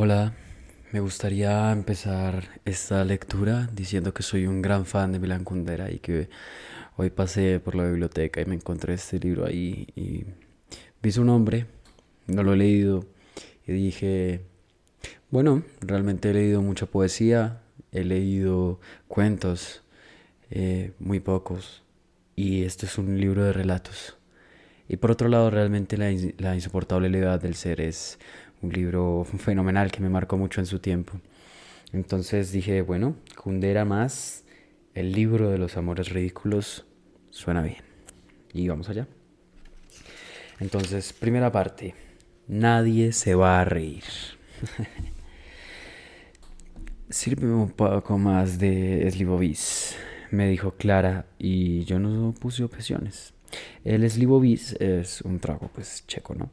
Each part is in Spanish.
Hola, me gustaría empezar esta lectura diciendo que soy un gran fan de Milan Kundera y que hoy pasé por la biblioteca y me encontré este libro ahí y vi su nombre, no lo he leído y dije, bueno, realmente he leído mucha poesía, he leído cuentos, muy pocos, y este es un libro de relatos. Y por otro lado, realmente la insoportable levedad del ser es un libro fenomenal que me marcó mucho en su tiempo. Entonces dije, bueno, Kundera más el libro de los amores ridículos suena bien. Y vamos allá. Entonces, primera parte. Nadie se va a reír. Sírveme un poco más de Slivovic, me dijo Clara, y yo no puse objeciones. El Slivovic es un trago, pues, checo, ¿no?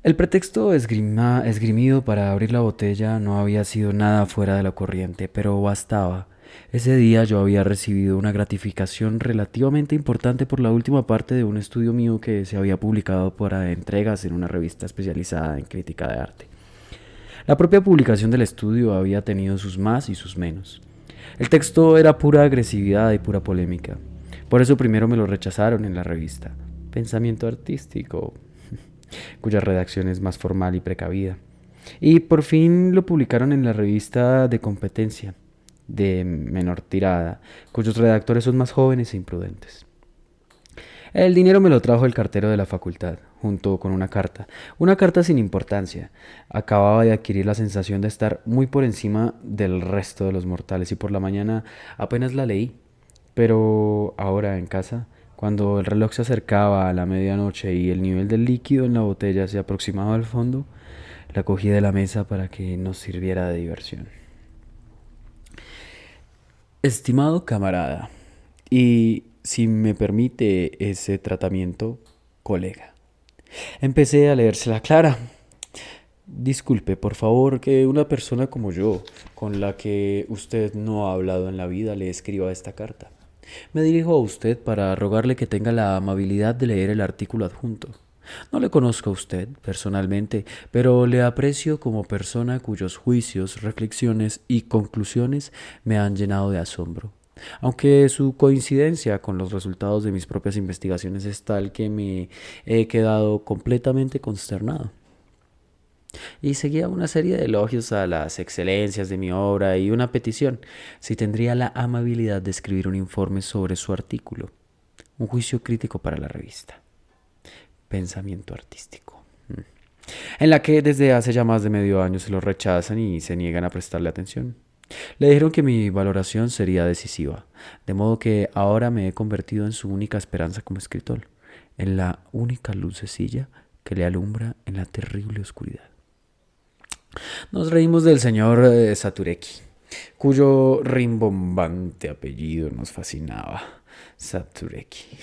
El pretexto esgrimido para abrir la botella no había sido nada fuera de la corriente, pero bastaba. Ese día yo había recibido una gratificación relativamente importante por la última parte de un estudio mío que se había publicado para entregas en una revista especializada en crítica de arte. La propia publicación del estudio había tenido sus más y sus menos. El texto era pura agresividad y pura polémica. Por eso primero me lo rechazaron en la revista. Pensamiento artístico, cuya redacción es más formal y precavida. Y por fin lo publicaron en la revista de competencia, de menor tirada, cuyos redactores son más jóvenes e imprudentes. El dinero me lo trajo el cartero de la facultad, junto con una carta sin importancia. Acababa de adquirir la sensación de estar muy por encima del resto de los mortales y por la mañana apenas la leí. Pero ahora en casa, cuando el reloj se acercaba a la medianoche y el nivel del líquido en la botella se aproximaba al fondo, la cogí de la mesa para que nos sirviera de diversión. Estimado camarada, y si me permite ese tratamiento, colega. Empecé a leérsela clara. Disculpe, por favor, que una persona como yo, con la que usted no ha hablado en la vida, le escriba esta carta. Me dirijo a usted para rogarle que tenga la amabilidad de leer el artículo adjunto. No le conozco a usted personalmente, pero le aprecio como persona cuyos juicios, reflexiones y conclusiones me han llenado de asombro. Aunque su coincidencia con los resultados de mis propias investigaciones es tal que me he quedado completamente consternado. Y seguía una serie de elogios a las excelencias de mi obra y una petición, si tendría la amabilidad de escribir un informe sobre su artículo, un juicio crítico para la revista. Pensamiento artístico. En la que desde hace ya más de medio año se lo rechazan y se niegan a prestarle atención. Le dijeron que mi valoración sería decisiva, de modo que ahora me he convertido en su única esperanza como escritor, en la única lucecilla que le alumbra en la terrible oscuridad. Nos reímos del señor Satureki, cuyo rimbombante apellido nos fascinaba. Satureki.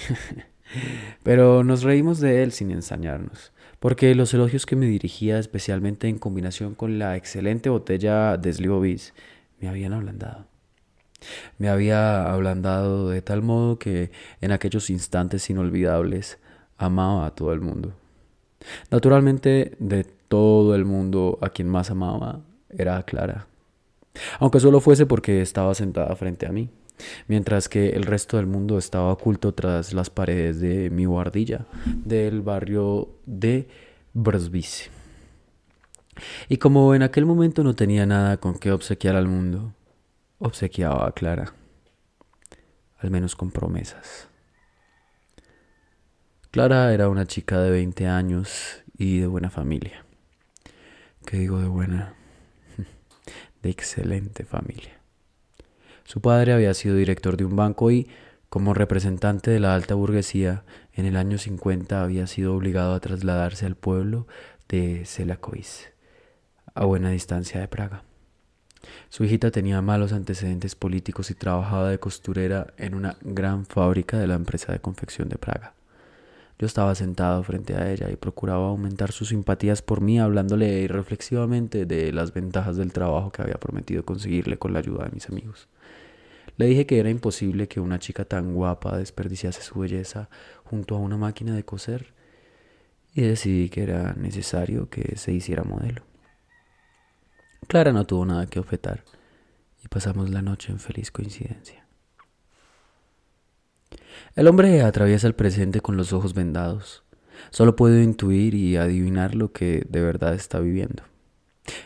Pero nos reímos de él sin ensañarnos, porque los elogios que me dirigía, especialmente en combinación con la excelente botella de Slivovic, me habían ablandado. Me había ablandado de tal modo que en aquellos instantes inolvidables amaba a todo el mundo. Naturalmente, de todo el mundo a quien más amaba era a Clara, aunque solo fuese porque estaba sentada frente a mí, mientras que el resto del mundo estaba oculto tras las paredes de mi guardilla del barrio de Brzbice. Y como en aquel momento no tenía nada con que obsequiar al mundo, obsequiaba a Clara, al menos con promesas. Clara era una chica de 20 años y de buena familia. ¿Qué digo de buena? De excelente familia. Su padre había sido director de un banco y, como representante de la alta burguesía, en el año 50 había sido obligado a trasladarse al pueblo de Selakovice, a buena distancia de Praga. Su hijita tenía malos antecedentes políticos y trabajaba de costurera en una gran fábrica de la empresa de confección de Praga. Yo estaba sentado frente a ella y procuraba aumentar sus simpatías por mí, hablándole reflexivamente de las ventajas del trabajo que había prometido conseguirle con la ayuda de mis amigos. Le dije que era imposible que una chica tan guapa desperdiciase su belleza junto a una máquina de coser y decidí que era necesario que se hiciera modelo. Clara no tuvo nada que objetar y pasamos la noche en feliz coincidencia. El hombre atraviesa el presente con los ojos vendados. Solo puede intuir y adivinar lo que de verdad está viviendo.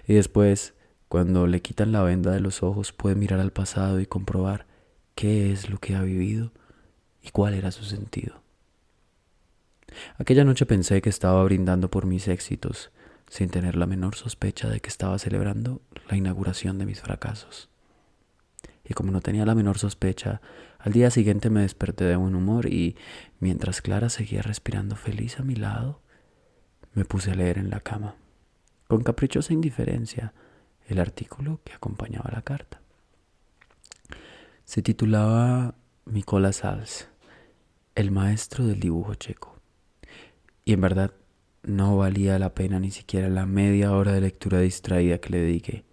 Y después, cuando le quitan la venda de los ojos, puede mirar al pasado y comprobar qué es lo que ha vivido y cuál era su sentido. Aquella noche pensé que estaba brindando por mis éxitos, sin tener la menor sospecha de que estaba celebrando la inauguración de mis fracasos. Y como no tenía la menor sospecha, al día siguiente me desperté de buen humor y, mientras Clara seguía respirando feliz a mi lado, me puse a leer en la cama, con caprichosa indiferencia, el artículo que acompañaba la carta. Se titulaba Mykola Sals, el maestro del dibujo checo. Y en verdad no valía la pena ni siquiera la media hora de lectura distraída que le dediqué.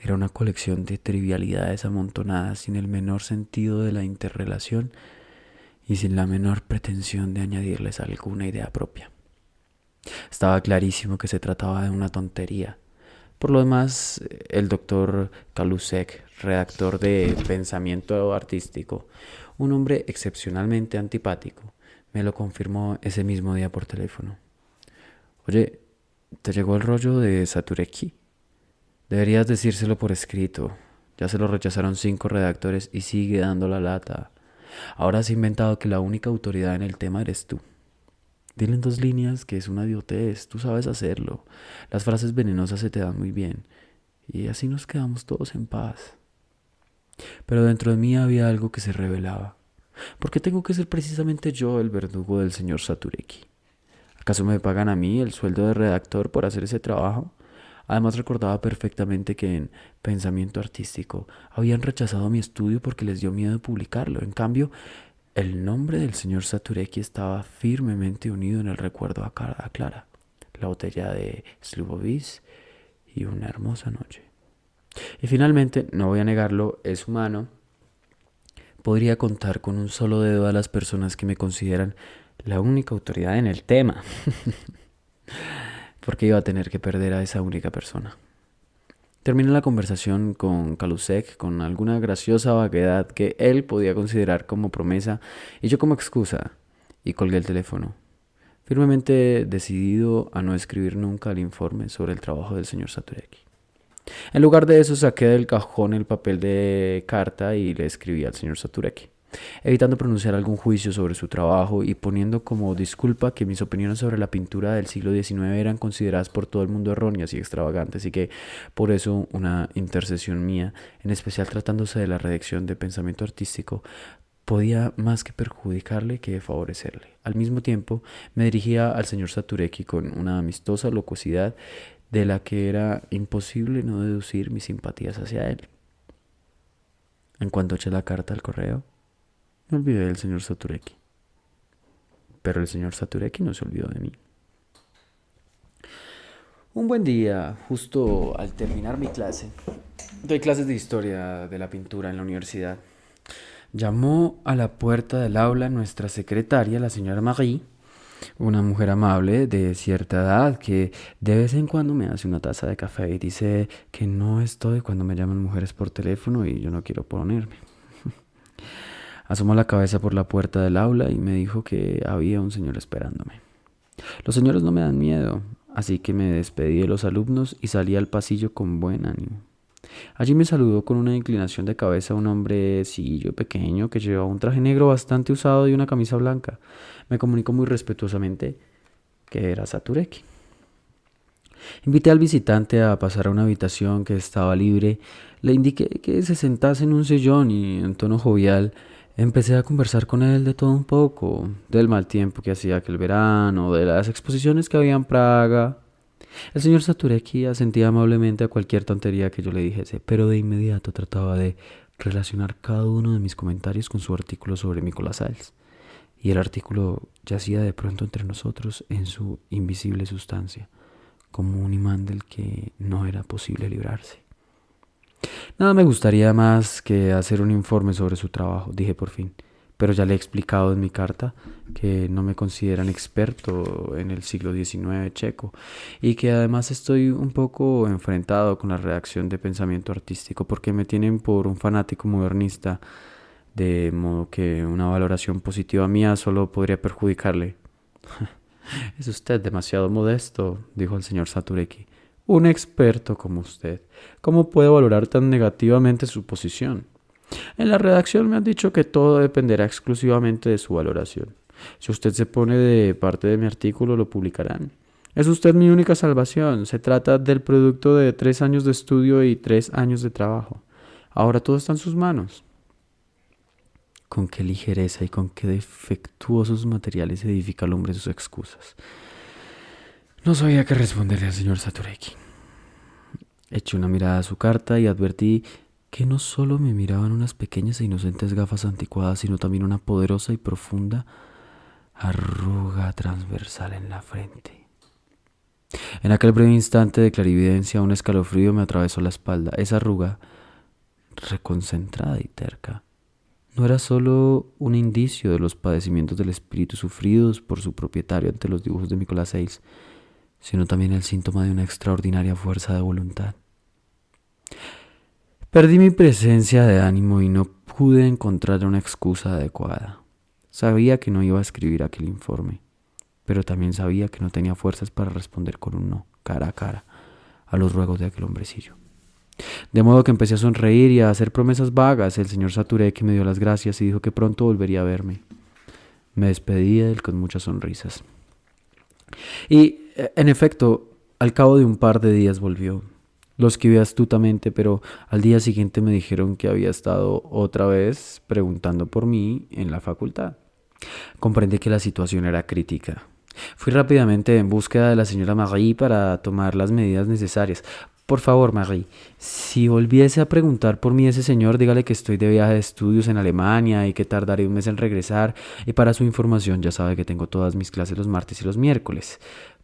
Era una colección de trivialidades amontonadas sin el menor sentido de la interrelación y sin la menor pretensión de añadirles alguna idea propia. Estaba clarísimo que se trataba de una tontería. Por lo demás, el doctor Kalusek, redactor de Pensamiento Artístico, un hombre excepcionalmente antipático, me lo confirmó ese mismo día por teléfono. Oye, ¿te llegó el rollo de Satureki? Deberías decírselo por escrito. Ya se lo rechazaron 5 redactores y sigue dando la lata. Ahora has inventado que la única autoridad en el tema eres tú. Dile en 2 líneas que es una idiotez, tú sabes hacerlo. Las frases venenosas se te dan muy bien. Y así nos quedamos todos en paz. Pero dentro de mí había algo que se revelaba. ¿Por qué tengo que ser precisamente yo el verdugo del señor Satureki? ¿Acaso me pagan a mí el sueldo de redactor por hacer ese trabajo? Además recordaba perfectamente que en Pensamiento Artístico habían rechazado mi estudio porque les dio miedo publicarlo. En cambio, el nombre del señor Satureki estaba firmemente unido en el recuerdo a Clara, la botella de Slubovic y una hermosa noche. Y finalmente, no voy a negarlo, es humano. Podría contar con un solo dedo a las personas que me consideran la única autoridad en el tema. Porque iba a tener que perder a esa única persona. Terminé la conversación con Kalusek con alguna graciosa vaguedad que él podía considerar como promesa y yo como excusa, y colgué el teléfono, firmemente decidido a no escribir nunca el informe sobre el trabajo del señor Satureki. En lugar de eso saqué del cajón el papel de carta y le escribí al señor Satureki, evitando pronunciar algún juicio sobre su trabajo y poniendo como disculpa que mis opiniones sobre la pintura del siglo XIX eran consideradas por todo el mundo erróneas y extravagantes y que por eso una intercesión mía, en especial tratándose de la redacción de Pensamiento Artístico, podía más que perjudicarle que favorecerle. Al mismo tiempo, me dirigía al señor Satureki con una amistosa locuacidad de la que era imposible no deducir mis simpatías hacia él. En cuanto eché la carta al correo, me olvidé del señor Satureki. Pero el señor Satureki no se olvidó de mí. Un buen día, justo al terminar mi clase, doy clases de historia de la pintura en la universidad. Llamó a la puerta del aula nuestra secretaria, la señora Marie, una mujer amable de cierta edad que de vez en cuando me hace una taza de café y dice que no estoy cuando me llaman mujeres por teléfono y yo no quiero ponerme. Asomó la cabeza por la puerta del aula y me dijo que había un señor esperándome. Los señores no me dan miedo, así que me despedí de los alumnos y salí al pasillo con buen ánimo. Allí me saludó con una inclinación de cabeza un hombrecillo pequeño que llevaba un traje negro bastante usado y una camisa blanca. Me comunicó muy respetuosamente que era Satureki. Invité al visitante a pasar a una habitación que estaba libre. Le indiqué que se sentase en un sillón y, en tono jovial, empecé a conversar con él de todo un poco, del mal tiempo que hacía aquel verano, de las exposiciones que había en Praga. El señor Satureki asentía amablemente a cualquier tontería que yo le dijese, pero de inmediato trataba de relacionar cada uno de mis comentarios con su artículo sobre Mykola Sals. Y el artículo yacía de pronto entre nosotros en su invisible sustancia, como un imán del que no era posible librarse. Nada me gustaría más que hacer un informe sobre su trabajo, dije por fin, pero ya le he explicado en mi carta que no me consideran experto en el siglo XIX checo y que además estoy un poco enfrentado con la redacción de pensamiento artístico porque me tienen por un fanático modernista, de modo que una valoración positiva mía solo podría perjudicarle. Es usted demasiado modesto, dijo el señor Satureki. Un experto como usted, ¿cómo puede valorar tan negativamente su posición? En la redacción me han dicho que todo dependerá exclusivamente de su valoración. Si usted se pone de parte de mi artículo, lo publicarán. Es usted mi única salvación. Se trata del producto de 3 años de estudio y 3 años de trabajo. Ahora todo está en sus manos. Con qué ligereza y con qué defectuosos materiales edifica el hombre sus excusas. No sabía qué responderle al señor Satureki. Eché una mirada a su carta y advertí que no solo me miraban unas pequeñas e inocentes gafas anticuadas, sino también una poderosa y profunda arruga transversal en la frente. En aquel breve instante de clarividencia, un escalofrío me atravesó la espalda. Esa arruga, reconcentrada y terca, no era solo un indicio de los padecimientos del espíritu sufridos por su propietario ante los dibujos de Nicolas Sales, sino también el síntoma de una extraordinaria fuerza de voluntad. Perdí mi presencia de ánimo y no pude encontrar una excusa adecuada. Sabía que no iba a escribir aquel informe, pero también sabía que no tenía fuerzas para responder con un no, cara a cara, a los ruegos de aquel hombrecillo. De modo que empecé a sonreír y a hacer promesas vagas. El señor Satureki me dio las gracias y dijo que pronto volvería a verme. Me despedí de él con muchas sonrisas. Y, en efecto, al cabo de un par de días volvió. Lo escribí astutamente, pero al día siguiente me dijeron que había estado otra vez preguntando por mí en la facultad. Comprendí que la situación era crítica. Fui rápidamente en búsqueda de la señora Marie para tomar las medidas necesarias. Por favor, Marie, si volviese a preguntar por mí ese señor, dígale que estoy de viaje de estudios en Alemania y que tardaré un mes en regresar. Y para su información, ya sabe que tengo todas mis clases los martes y los miércoles.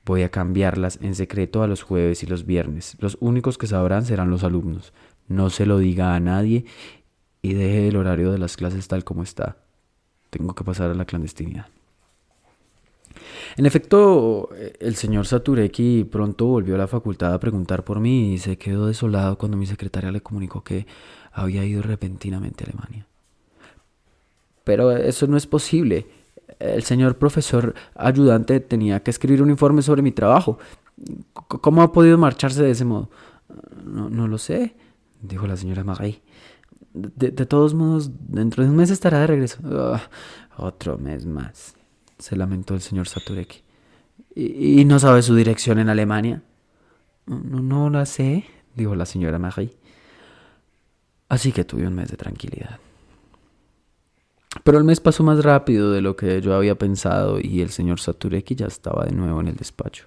Voy a cambiarlas en secreto a los jueves y los viernes. Los únicos que sabrán serán los alumnos. No se lo diga a nadie y deje el horario de las clases tal como está. Tengo que pasar a la clandestinidad. En efecto, el señor Satureki pronto volvió a la facultad a preguntar por mí y se quedó desolado cuando mi secretaria le comunicó que había ido repentinamente a Alemania. Pero eso no es posible. El señor profesor ayudante tenía que escribir un informe sobre mi trabajo. ¿Cómo ha podido marcharse de ese modo? No lo sé, dijo la señora Marie. De todos modos, dentro de un mes estará de regreso. Otro mes más, se lamentó el señor Satureki. ¿Y no sabe su dirección en Alemania? No la sé, dijo la señora Marie. Así que tuve un mes de tranquilidad. Pero el mes pasó más rápido de lo que yo había pensado y el señor Satureki ya estaba de nuevo en el despacho.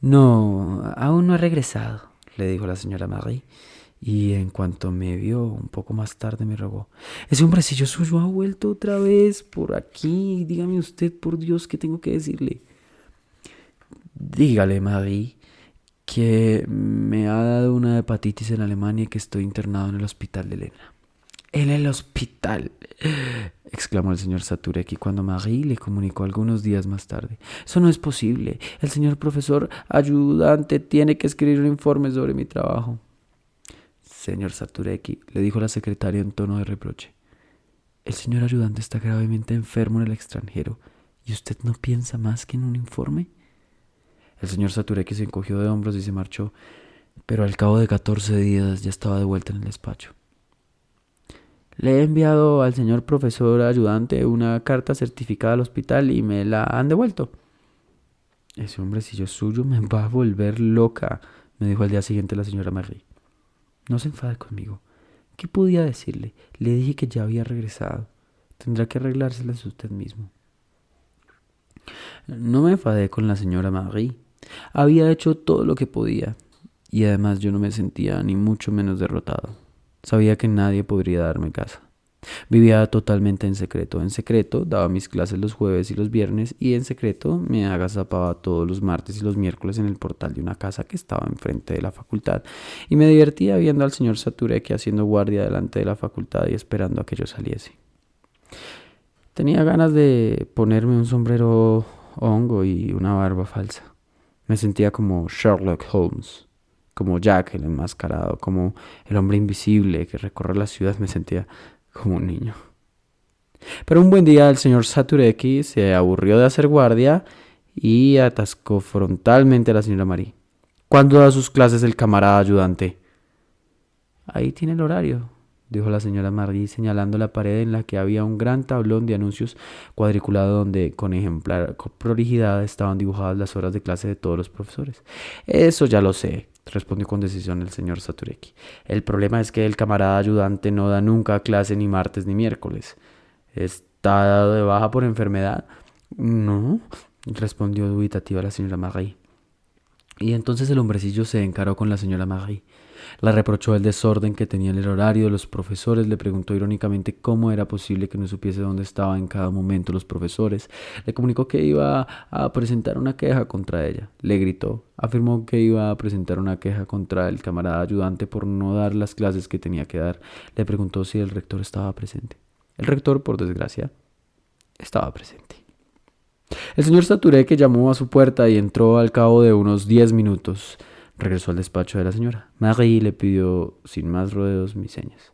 No, aún no ha regresado, le dijo la señora Marie, y en cuanto me vio un poco más tarde me rogó. Ese hombrecillo suyo ha vuelto otra vez por aquí. Dígame usted, por Dios, ¿qué tengo que decirle? Dígale, Marie, que me ha dado una hepatitis en Alemania y que estoy internado en el hospital de Elena. En el hospital, exclamó el señor Satureki cuando Marie le comunicó algunos días más tarde. Eso no es posible. El señor profesor ayudante tiene que escribir un informe sobre mi trabajo. Señor Satureki, le dijo la secretaria en tono de reproche. El señor ayudante está gravemente enfermo en el extranjero y usted no piensa más que en un informe. El señor Satureki se encogió de hombros y se marchó, pero al cabo de 14 días ya estaba de vuelta en el despacho. Le he enviado al señor profesor ayudante una carta certificada al hospital y me la han devuelto. Ese hombrecillo suyo me va a volver loca, me dijo al día siguiente la señora Marie. No se enfade conmigo. ¿Qué podía decirle? Le dije que ya había regresado. Tendrá que arreglárselas usted mismo. No me enfadé con la señora Marie. Había hecho todo lo que podía y además yo no me sentía ni mucho menos derrotado. Sabía que nadie podría darme casa. Vivía totalmente en secreto. En secreto daba mis clases los jueves y los viernes y en secreto me agazapaba todos los martes y los miércoles en el portal de una casa que estaba enfrente de la facultad y me divertía viendo al señor Satureki haciendo guardia delante de la facultad y esperando a que yo saliese. Tenía ganas de ponerme un sombrero hongo y una barba falsa. Me sentía como Sherlock Holmes, como Jack el enmascarado, como el hombre invisible que recorre la ciudad. Me sentía como un niño. Pero un buen día el señor Satureki se aburrió de hacer guardia y atascó frontalmente a la señora Marie. ¿Cuándo da sus clases el camarada ayudante? Ahí tiene el horario, dijo la señora Marie señalando la pared en la que había un gran tablón de anuncios cuadriculado donde con ejemplar prolijidad estaban dibujadas las horas de clase de todos los profesores. Eso ya lo sé, respondió con decisión el señor Satureki. El problema es que el camarada ayudante no da nunca clase ni martes ni miércoles. ¿Está dado de baja por enfermedad? No, respondió dubitativa la señora Marie. Y entonces el hombrecillo se encaró con la señora Marie. La reprochó el desorden que tenía en el horario de los profesores, le preguntó irónicamente cómo era posible que no supiese dónde estaban en cada momento los profesores, le comunicó que iba a presentar una queja contra ella, le gritó, afirmó que iba a presentar una queja contra el camarada ayudante por no dar las clases que tenía que dar, le preguntó si el rector estaba presente. El rector, por desgracia, estaba presente. El señor Saturé llamó a su puerta y entró al cabo de unos 10 minutos. Regresó al despacho de la señora. Marie le pidió sin más rodeos mis señas.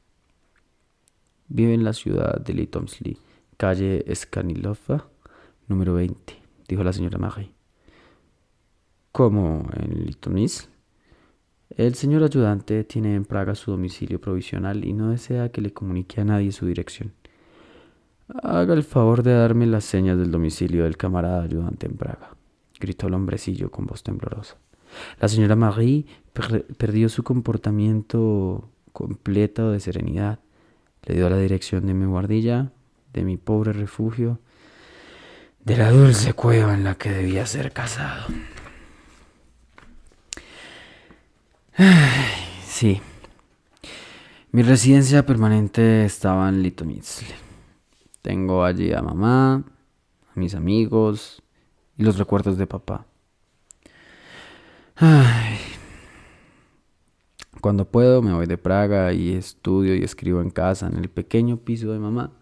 Vive en la ciudad de Litomsli, calle Skanilova, número 20, dijo la señora Marie. ¿Cómo en Litomsli? El señor ayudante tiene en Praga su domicilio provisional y no desea que le comunique a nadie su dirección. Haga el favor de darme las señas del domicilio del camarada ayudante en Praga, gritó el hombrecillo con voz temblorosa. La señora Marie perdió su comportamiento completo de serenidad. Le dio la dirección de mi guardilla, de mi pobre refugio, de la dulce cueva en la que debía ser casado. Sí, mi residencia permanente estaba en Litomyšl. Tengo allí a mamá, a mis amigos y los recuerdos de papá. Ay. Cuando puedo me voy de Praga y estudio y escribo en casa, en el pequeño piso de mamá.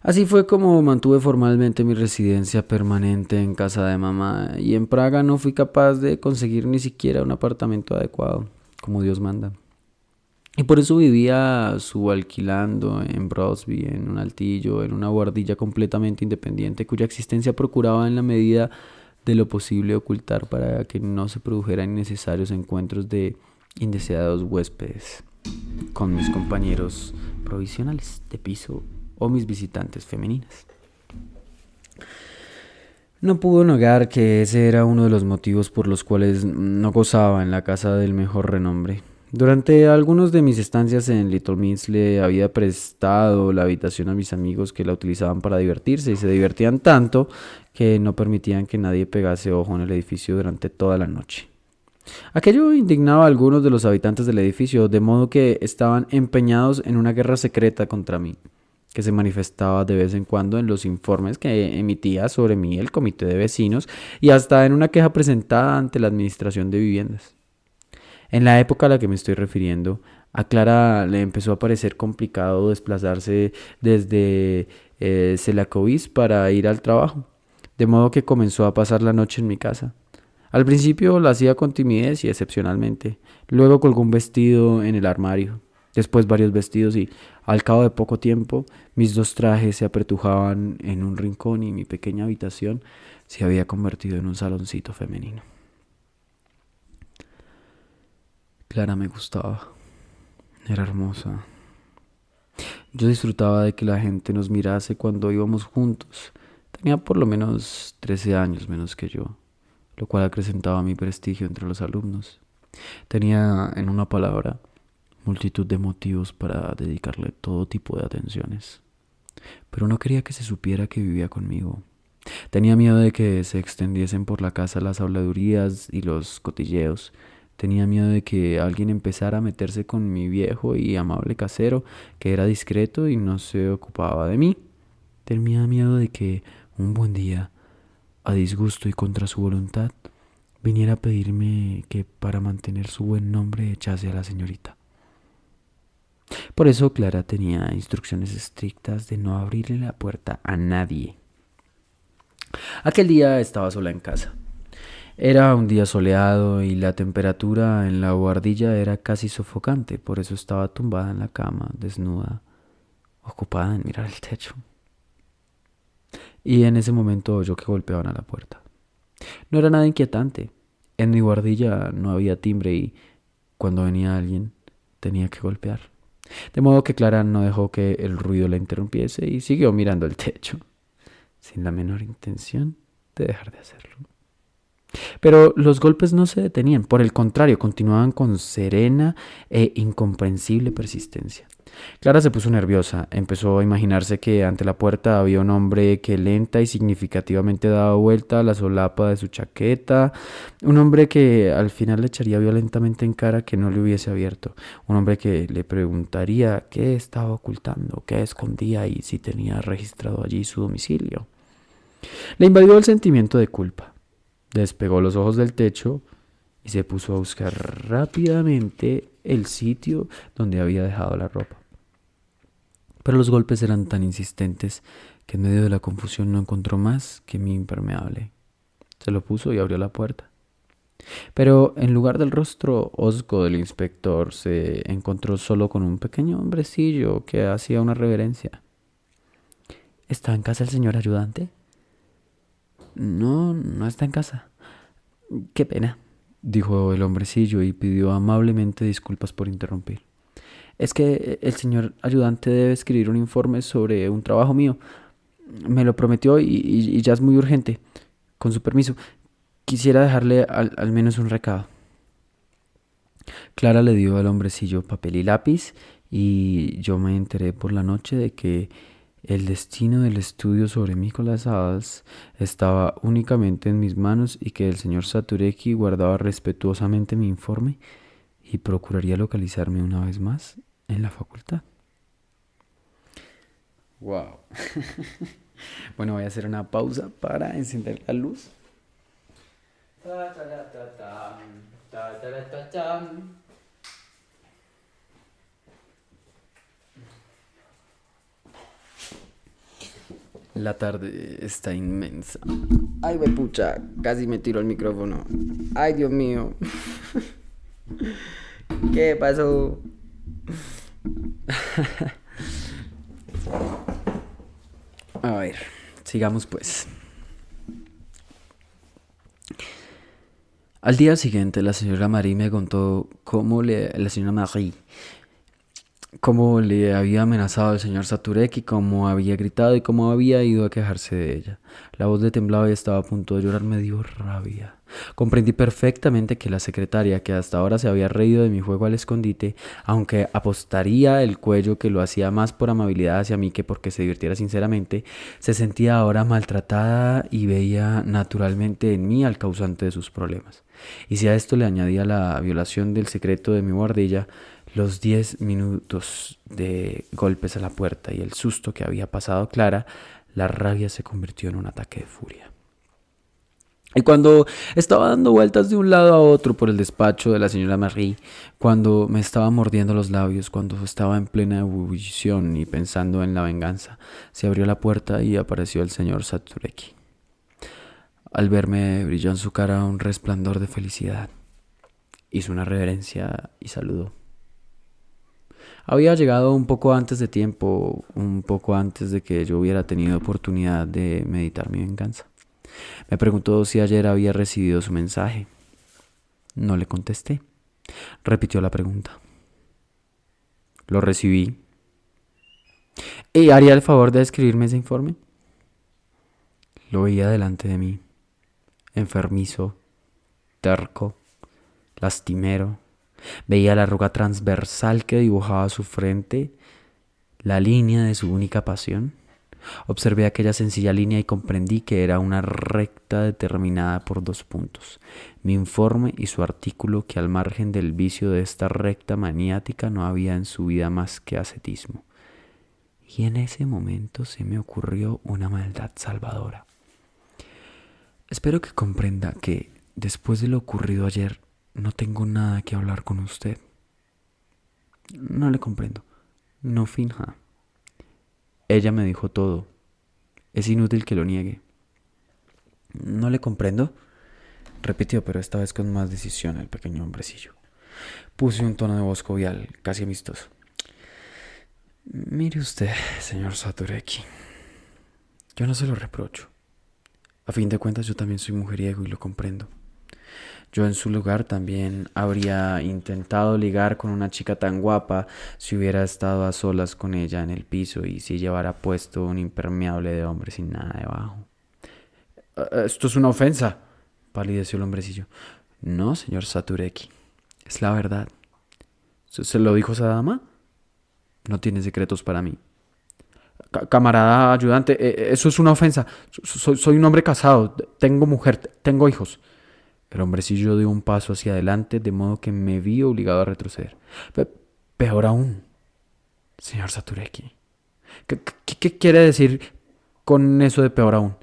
Así fue como mantuve formalmente mi residencia permanente en casa de mamá y en Praga no fui capaz de conseguir ni siquiera un apartamento adecuado, como Dios manda. Y por eso vivía subalquilando en Brosby, en un altillo, en una guardilla completamente independiente, cuya existencia procuraba en la medida de lo posible ocultar para que no se produjeran innecesarios encuentros de indeseados huéspedes con mis compañeros provisionales de piso o mis visitantes femeninas. No puedo negar que ese era uno de los motivos por los cuales no gozaba en la casa del mejor renombre. Durante algunos de mis estancias en Little Miss le había prestado la habitación a mis amigos que la utilizaban para divertirse y se divertían tanto que no permitían que nadie pegase ojo en el edificio durante toda la noche. Aquello indignaba a algunos de los habitantes del edificio, de modo que estaban empeñados en una guerra secreta contra mí, que se manifestaba de vez en cuando en los informes que emitía sobre mí el comité de vecinos y hasta en una queja presentada ante la administración de viviendas. En la época a la que me estoy refiriendo, a Clara le empezó a parecer complicado desplazarse desde Selakovic para ir al trabajo, de modo que comenzó a pasar la noche en mi casa. Al principio lo hacía con timidez y excepcionalmente. Luego colgó un vestido en el armario, después varios vestidos y, al cabo de poco tiempo, mis dos trajes se apretujaban en un rincón y mi pequeña habitación se había convertido en un saloncito femenino. Clara me gustaba. Era hermosa. Yo disfrutaba de que la gente nos mirase cuando íbamos juntos. Tenía por lo menos 13 años menos que yo, lo cual acrecentaba mi prestigio entre los alumnos. Tenía, en una palabra, multitud de motivos para dedicarle todo tipo de atenciones. Pero no quería que se supiera que vivía conmigo. Tenía miedo de que se extendiesen por la casa las habladurías y los cotilleos. Tenía miedo de que alguien empezara a meterse con mi viejo y amable casero, que era discreto y no se ocupaba de mí. Tenía miedo de que un buen día, a disgusto y contra su voluntad, viniera a pedirme que para mantener su buen nombre echase a la señorita. Por eso Clara tenía instrucciones estrictas de no abrirle la puerta a nadie. Aquel día estaba sola en casa. Era un día soleado y la temperatura en la buhardilla era casi sofocante, por eso estaba tumbada en la cama, desnuda, ocupada en mirar el techo. Y en ese momento oyó que golpeaban a la puerta. No era nada inquietante. En mi buhardilla no había timbre y cuando venía alguien tenía que golpear. De modo que Clara no dejó que el ruido la interrumpiese y siguió mirando el techo, sin la menor intención de dejar de hacerlo. Pero los golpes no se detenían, por el contrario, continuaban con serena e incomprensible persistencia. Clara se puso nerviosa, empezó a imaginarse que ante la puerta había un hombre que lenta y significativamente daba vuelta a la solapa de su chaqueta, un hombre que al final le echaría violentamente en cara que no le hubiese abierto, un hombre que le preguntaría qué estaba ocultando, qué escondía y si tenía registrado allí su domicilio. Le invadió el sentimiento de culpa. Despegó los ojos del techo y se puso a buscar rápidamente el sitio donde había dejado la ropa. Pero los golpes eran tan insistentes que en medio de la confusión no encontró más que mi impermeable. Se lo puso y abrió la puerta. Pero en lugar del rostro hosco del inspector se encontró solo con un pequeño hombrecillo que hacía una reverencia. ¿Está en casa el señor ayudante? No, no está en casa. Qué pena, dijo el hombrecillo y pidió amablemente disculpas por interrumpir. Es que el señor ayudante debe escribir un informe sobre un trabajo mío. Me lo prometió y ya es muy urgente. Con su permiso, quisiera dejarle al menos un recado. Clara le dio al hombrecillo papel y lápiz y yo me enteré por la noche de que el destino del estudio sobre Nicholas Adams estaba únicamente en mis manos y que el señor Saturecki guardaba respetuosamente mi informe y procuraría localizarme una vez más en la facultad. Wow. Bueno, voy a hacer una pausa para encender la luz. La tarde está inmensa. Ay, güey, pucha, casi me tiro el micrófono. Ay, Dios mío. ¿Qué pasó? A ver, sigamos pues. Al día siguiente, la señora Marie me contó cómo le había amenazado al señor Saturecki, cómo había gritado y cómo había ido a quejarse de ella. La voz le temblaba y estaba a punto de llorar. Me dio rabia. Comprendí perfectamente que la secretaria, que hasta ahora se había reído de mi juego al escondite, aunque apostaría el cuello que lo hacía más por amabilidad hacia mí que porque se divirtiera sinceramente, se sentía ahora maltratada y veía naturalmente en mí al causante de sus problemas. Y si a esto le añadía la violación del secreto de mi buhardilla, los 10 minutos de golpes a la puerta y el susto que había pasado Clara, la rabia se convirtió en un ataque de furia. Y cuando estaba dando vueltas de un lado a otro por el despacho de la señora Marie, cuando me estaba mordiendo los labios, cuando estaba en plena ebullición y pensando en la venganza, se abrió la puerta y apareció el señor Saturecki. Al verme brilló en su cara un resplandor de felicidad. Hizo una reverencia y saludó. Había llegado un poco antes de tiempo, un poco antes de que yo hubiera tenido oportunidad de meditar mi venganza. Me preguntó si ayer había recibido su mensaje. No le contesté. Repitió la pregunta. Lo recibí. ¿Y haría el favor de escribirme ese informe? Lo veía delante de mí, enfermizo, terco, lastimero. Veía la arruga transversal que dibujaba su frente, la línea de su única pasión. Observé aquella sencilla línea y comprendí que era una recta determinada por 2 puntos. Mi informe y su artículo, que al margen del vicio de esta recta maniática no había en su vida más que ascetismo. Y en ese momento se me ocurrió una maldad salvadora. Espero que comprenda que, después de lo ocurrido ayer, no tengo nada que hablar con usted. No le comprendo. No finja. Ella me dijo todo. Es inútil que lo niegue. No le comprendo, repitió, pero esta vez con más decisión el pequeño hombrecillo. Puse un tono de voz jovial, casi amistoso. Mire usted, señor Satureki, yo no se lo reprocho. A fin de cuentas, yo también soy mujeriego y lo comprendo. Yo en su lugar también habría intentado ligar con una chica tan guapa si hubiera estado a solas con ella en el piso y si llevara puesto un impermeable de hombre sin nada debajo. Esto es una ofensa, palideció el hombrecillo. No, señor Satureki, es la verdad. ¿Se lo dijo esa dama? No tiene secretos para mí. Camarada ayudante, eso es una ofensa. Soy un hombre casado, tengo mujer, tengo hijos. El hombrecillo dio un paso hacia adelante, de modo que me vi obligado a retroceder. Peor aún, señor Satureki. ¿Qué quiere decir con eso de peor aún?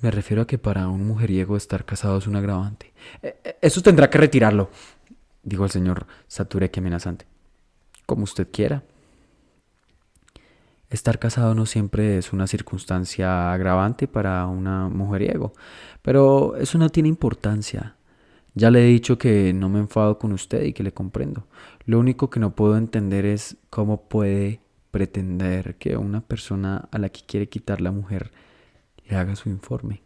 Me refiero a que para un mujeriego estar casado es un agravante. Eso tendrá que retirarlo, dijo el señor Satureki amenazante. Como usted quiera. Estar casado no siempre es una circunstancia agravante para una mujeriego, pero eso no tiene importancia. Ya le he dicho que no me enfado con usted y que le comprendo. Lo único que no puedo entender es cómo puede pretender que una persona a la que quiere quitar la mujer le haga su informe.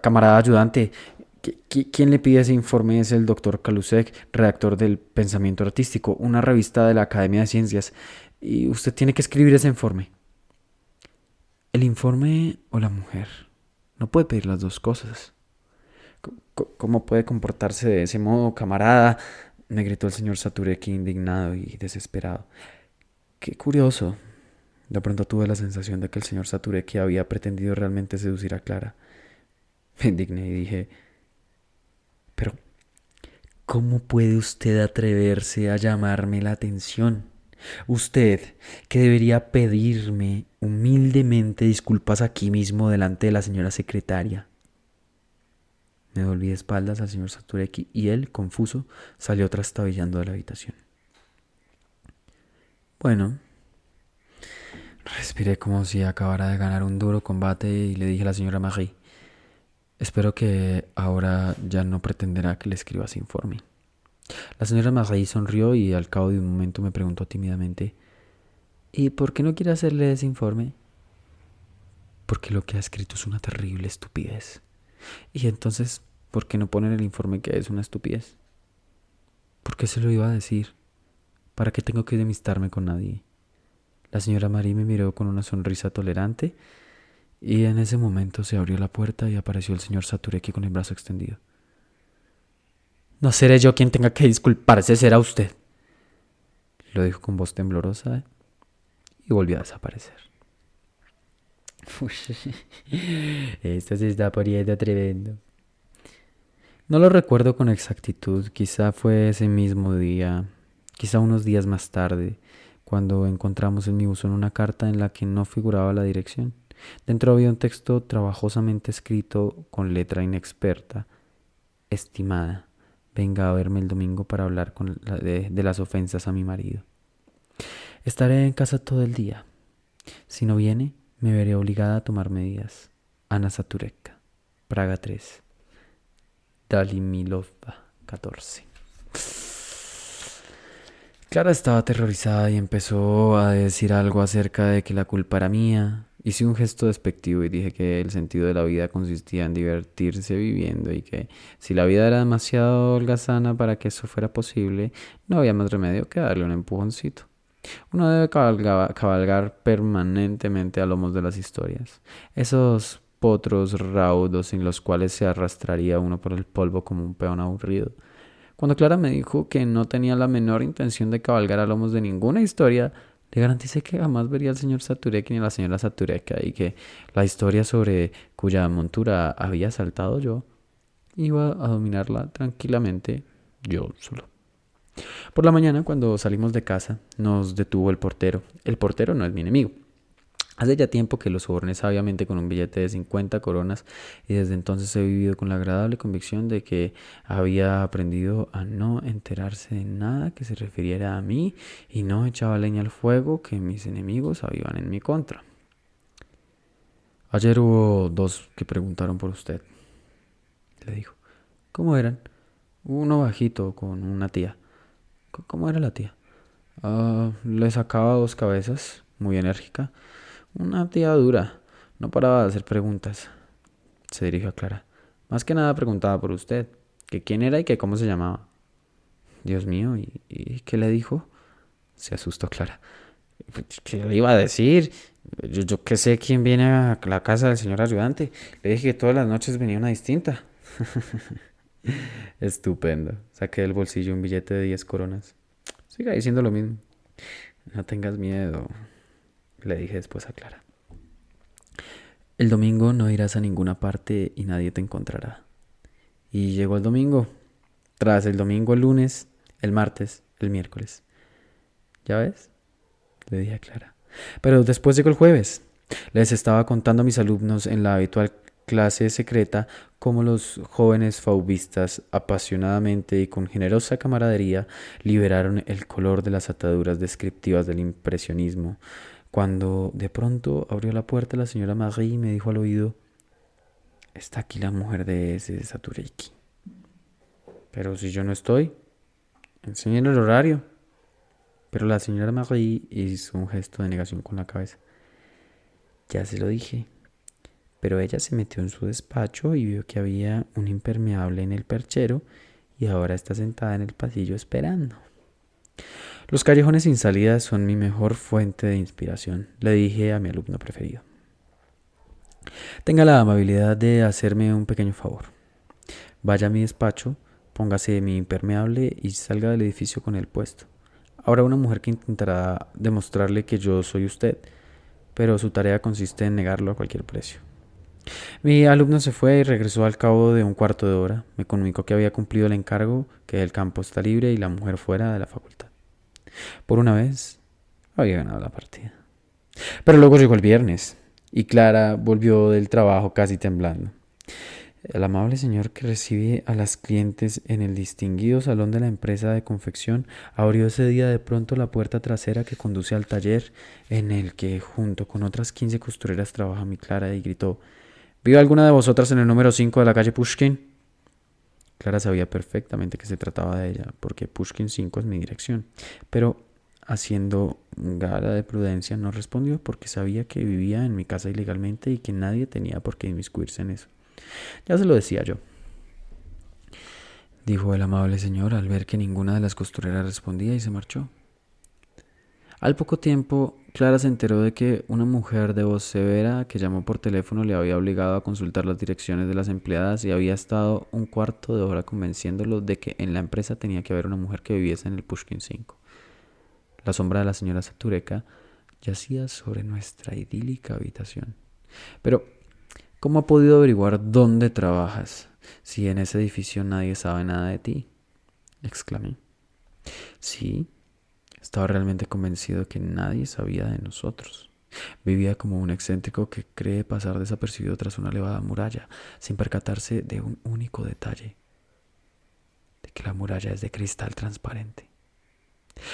Camarada ayudante, ¿quién le pide ese informe? Es el doctor Calusek, redactor del Pensamiento Artístico, una revista de la Academia de Ciencias. Y usted tiene que escribir ese informe. ¿El informe o la mujer? No puede pedir las dos cosas. ¿Cómo puede comportarse de ese modo, camarada? Me gritó el señor Satureki indignado y desesperado. Qué curioso. De pronto tuve la sensación de que el señor Satureki había pretendido realmente seducir a Clara. Me indigné y dije, pero ¿cómo puede usted atreverse a llamarme la atención? Usted, que debería pedirme humildemente disculpas aquí mismo delante de la señora secretaria. Me volví de espaldas al señor Satureki y él, confuso, salió trastabillando de la habitación. Bueno, respiré como si acabara de ganar un duro combate y le dije a la señora Marie, espero que ahora ya no pretenderá que le escriba ese informe. La señora Marie sonrió y al cabo de un momento me preguntó tímidamente, ¿y por qué no quiere hacerle ese informe? Porque lo que ha escrito es una terrible estupidez. Y entonces, ¿por qué no pone en el informe que es una estupidez? ¿Por qué se lo iba a decir? ¿Para qué tengo que enemistarme con nadie? La señora Marie me miró con una sonrisa tolerante y en ese momento se abrió la puerta y apareció el señor Satureki con el brazo extendido. No seré yo quien tenga que disculparse, será usted, lo dijo con voz temblorosa y volvió a desaparecer. Esto se está poniendo tremendo. No lo recuerdo con exactitud, quizá fue ese mismo día, quizá unos días más tarde, cuando encontramos en mi buzón una carta en la que no figuraba la dirección. Dentro había un texto trabajosamente escrito con letra inexperta. Estimada, venga a verme el domingo para hablar de las ofensas a mi marido. Estaré en casa todo el día. Si no viene, me veré obligada a tomar medidas. Ana Satureka, Praga 3. Dalimilova 14. Clara estaba aterrorizada y empezó a decir algo acerca de que la culpa era mía. Hice un gesto despectivo y dije que el sentido de la vida consistía en divertirse viviendo y que si la vida era demasiado holgazana para que eso fuera posible, no había más remedio que darle un empujoncito. Uno debe cabalgar permanentemente a lomos de las historias. Esos potros raudos en los cuales se arrastraría uno por el polvo como un peón aburrido. Cuando Clara me dijo que no tenía la menor intención de cabalgar a lomos de ninguna historia, le garanticé que jamás vería al señor Satureki ni a la señora Satureka y que la historia sobre cuya montura había saltado yo iba a dominarla tranquilamente yo solo. Por la mañana, cuando salimos de casa, nos detuvo el portero. El portero no es mi enemigo. Hace ya tiempo que lo soborné sabiamente con un billete de 50 coronas y desde entonces he vivido con la agradable convicción de que había aprendido a no enterarse de nada que se refiriera a mí y no echaba leña al fuego que mis enemigos avivan en mi contra. Ayer hubo dos que preguntaron por usted, le dijo. ¿Cómo eran? Uno bajito con una tía. ¿Cómo era la tía? Le sacaba dos cabezas, muy enérgica. Una tía dura. No paraba de hacer preguntas. Se dirigió a Clara. Más que nada preguntaba por usted, que quién era y que cómo se llamaba. Dios mío, ¿y qué le dijo? Se asustó Clara. ¿Qué le iba a decir? Yo qué sé quién viene a la casa del señor ayudante. Le dije que todas las noches venía una distinta. Estupendo. Saqué del bolsillo un billete de 10 coronas. Siga diciendo lo mismo. No tengas miedo, le dije después a Clara. El domingo no irás a ninguna parte y nadie te encontrará. Y llegó el domingo. Tras el domingo, el lunes, el martes, el miércoles. ¿Ya ves? Le dije a Clara. Pero después llegó el jueves. Les estaba contando a mis alumnos en la habitual clase secreta cómo los jóvenes fauvistas apasionadamente y con generosa camaradería liberaron el color de las ataduras descriptivas del impresionismo, cuando de pronto abrió la puerta la señora Marie y me dijo al oído: está aquí la mujer de ese Satureiki. Pero si yo no estoy, enseñen el horario. Pero la señora Marie hizo un gesto de negación con la cabeza. Ya se lo dije. Pero ella se metió en su despacho y vio que había un impermeable en el perchero y ahora está sentada en el pasillo esperando. Los callejones sin salida son mi mejor fuente de inspiración, le dije a mi alumno preferido. Tenga la amabilidad de hacerme un pequeño favor. Vaya a mi despacho, póngase mi impermeable y salga del edificio con el puesto. Habrá una mujer que intentará demostrarle que yo soy usted, pero su tarea consiste en negarlo a cualquier precio. Mi alumno se fue y regresó al cabo de un cuarto de hora. Me comunicó que había cumplido el encargo, que el campo está libre y la mujer fuera de la facultad. Por una vez, había ganado la partida. Pero luego llegó el viernes y Clara volvió del trabajo casi temblando. El amable señor que recibe a las clientes en el distinguido salón de la empresa de confección abrió ese día de pronto la puerta trasera que conduce al taller en el que junto con otras 15 costureras trabaja mi Clara y gritó: ¿vive alguna de vosotras en el número 5 de la calle Pushkin? Clara sabía perfectamente que se trataba de ella, porque Pushkin 5 es mi dirección, pero haciendo gala de prudencia no respondió porque sabía que vivía en mi casa ilegalmente y que nadie tenía por qué inmiscuirse en eso. Ya se lo decía yo, dijo el amable señor al ver que ninguna de las costureras respondía y se marchó. Al poco tiempo, Clara se enteró de que una mujer de voz severa que llamó por teléfono le había obligado a consultar las direcciones de las empleadas y había estado un cuarto de hora convenciéndolo de que en la empresa tenía que haber una mujer que viviese en el Pushkin 5. La sombra de la señora Satureka yacía sobre nuestra idílica habitación. Pero, ¿cómo ha podido averiguar dónde trabajas si en ese edificio nadie sabe nada de ti?, exclamé. Sí. Estaba realmente convencido de que nadie sabía de nosotros. Vivía como un excéntrico que cree pasar desapercibido tras una elevada muralla, sin percatarse de un único detalle: de que la muralla es de cristal transparente.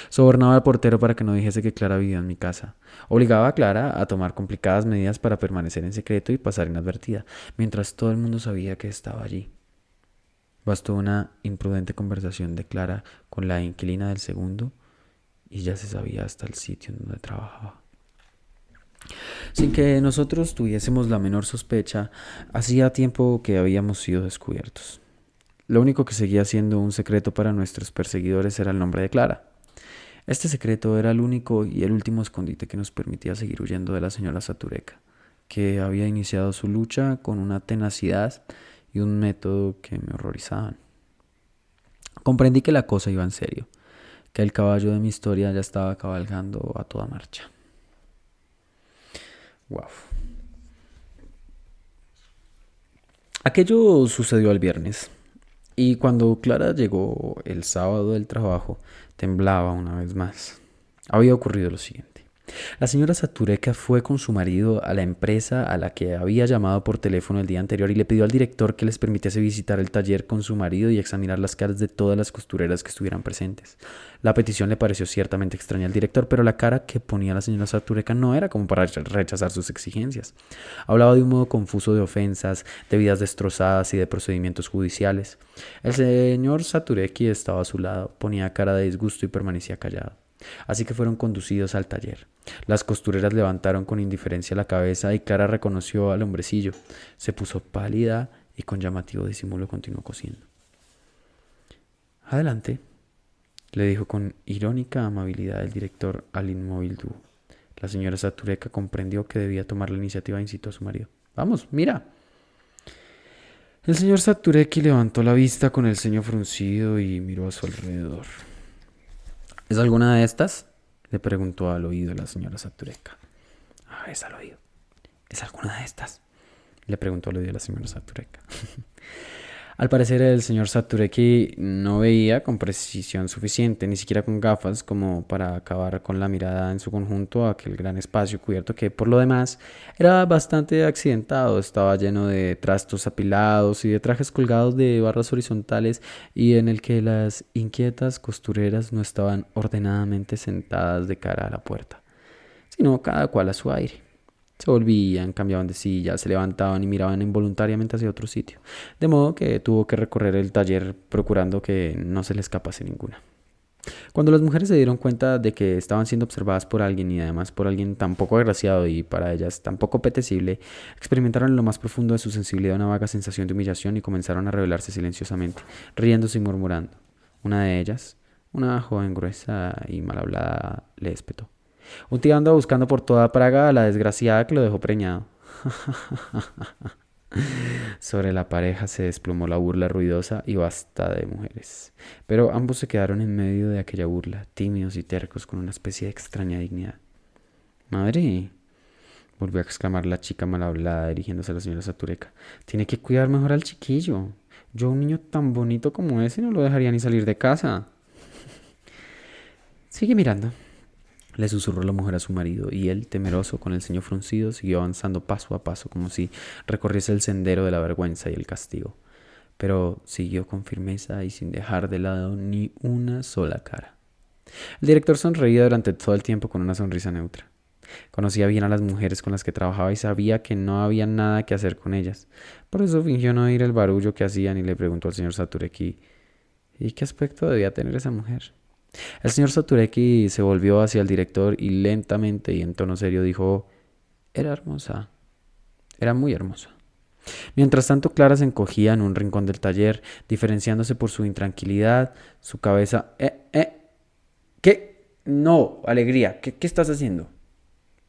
Sobornaba al portero para que no dijese que Clara vivía en mi casa. Obligaba a Clara a tomar complicadas medidas para permanecer en secreto y pasar inadvertida, mientras todo el mundo sabía que estaba allí. Bastó una imprudente conversación de Clara con la inquilina del segundo y ya se sabía hasta el sitio en donde trabajaba. Sin que nosotros tuviésemos la menor sospecha, hacía tiempo que habíamos sido descubiertos. Lo único que seguía siendo un secreto para nuestros perseguidores era el nombre de Clara. Este secreto era el único y el último escondite que nos permitía seguir huyendo de la señora Satureka, que había iniciado su lucha con una tenacidad y un método que me horrorizaban. Comprendí que la cosa iba en serio, que el caballo de mi historia ya estaba cabalgando a toda marcha. Wow. Aquello sucedió el viernes, y cuando Clara llegó el sábado del trabajo, temblaba una vez más. Había ocurrido lo siguiente. La señora Satureka fue con su marido a la empresa a la que había llamado por teléfono el día anterior y le pidió al director que les permitiese visitar el taller con su marido y examinar las caras de todas las costureras que estuvieran presentes. La petición le pareció ciertamente extraña al director, pero la cara que ponía la señora Satureka no era como para rechazar sus exigencias. Hablaba de un modo confuso de ofensas, de vidas destrozadas y de procedimientos judiciales. El señor Satureki estaba a su lado, ponía cara de disgusto y permanecía callado. Así que fueron conducidos al taller. Las costureras levantaron con indiferencia la cabeza y Clara reconoció al hombrecillo. Se puso pálida y con llamativo disimulo continuó cosiendo. Adelante, le dijo con irónica amabilidad el director al inmóvil dúo. La señora Satureka comprendió que debía tomar la iniciativa e incitó a su marido. Vamos, mira. El señor Satureki levantó la vista con el ceño fruncido y miró a su alrededor. ¿Es alguna de estas? Le preguntó al oído la señora Satureka. Es al oído. ¿Es alguna de estas? Le preguntó al oído la señora Satureka. Al parecer el señor Satureki no veía con precisión suficiente, ni siquiera con gafas, como para acabar con la mirada en su conjunto a aquel gran espacio cubierto que, por lo demás, era bastante accidentado. Estaba lleno de trastos apilados y de trajes colgados de barras horizontales y en el que las inquietas costureras no estaban ordenadamente sentadas de cara a la puerta, sino cada cual a su aire. Se volvían, cambiaban de silla, se levantaban y miraban involuntariamente hacia otro sitio, de modo que tuvo que recorrer el taller procurando que no se le escapase ninguna. Cuando las mujeres se dieron cuenta de que estaban siendo observadas por alguien y además por alguien tan poco agraciado y para ellas tan poco apetecible, experimentaron en lo más profundo de su sensibilidad una vaga sensación de humillación y comenzaron a rebelarse silenciosamente, riéndose y murmurando. Una de ellas, una joven gruesa y mal hablada, le espetó. Un tío anda buscando por toda Praga a la desgraciada que lo dejó preñado. Sobre la pareja se desplomó la burla ruidosa y vasta de mujeres. Pero ambos se quedaron en medio de aquella burla, tímidos y tercos, con una especie de extraña dignidad. Madre, volvió a exclamar la chica mal hablada, dirigiéndose a la señora Satureka. Tiene que cuidar mejor al chiquillo. Yo a un niño tan bonito como ese no lo dejaría ni salir de casa. Sigue mirando, le susurró la mujer a su marido, y él, temeroso, con el ceño fruncido, siguió avanzando paso a paso, como si recorriese el sendero de la vergüenza y el castigo. Pero siguió con firmeza y sin dejar de lado ni una sola cara. El director sonreía durante todo el tiempo con una sonrisa neutra. Conocía bien a las mujeres con las que trabajaba y sabía que no había nada que hacer con ellas. Por eso fingió no oír el barullo que hacían y le preguntó al señor Satureki: ¿y qué aspecto debía tener esa mujer? El señor Satureki se volvió hacia el director y lentamente y en tono serio dijo: era hermosa, era muy hermosa. Mientras tanto, Clara se encogía en un rincón del taller, diferenciándose por su intranquilidad, su cabeza... ¿Qué? No, Alegría, ¿qué estás haciendo?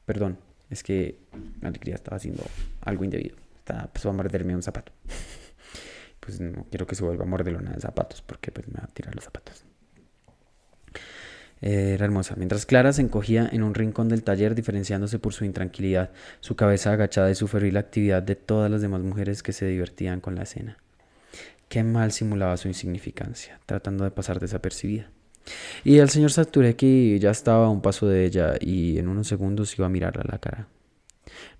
Perdón, es que Alegría estaba haciendo algo indebido. Empezó a morderme un zapato. Pues no quiero que se vuelva a mordelona de zapatos, porque pues me va a tirar los zapatos. Era hermosa. Mientras Clara se encogía en un rincón del taller, diferenciándose por su intranquilidad, su cabeza agachada y su febril actividad de todas las demás mujeres que se divertían con la escena. Qué mal simulaba su insignificancia, tratando de pasar desapercibida. Y el señor Satureki ya estaba a un paso de ella y en unos segundos iba a mirarla a la cara.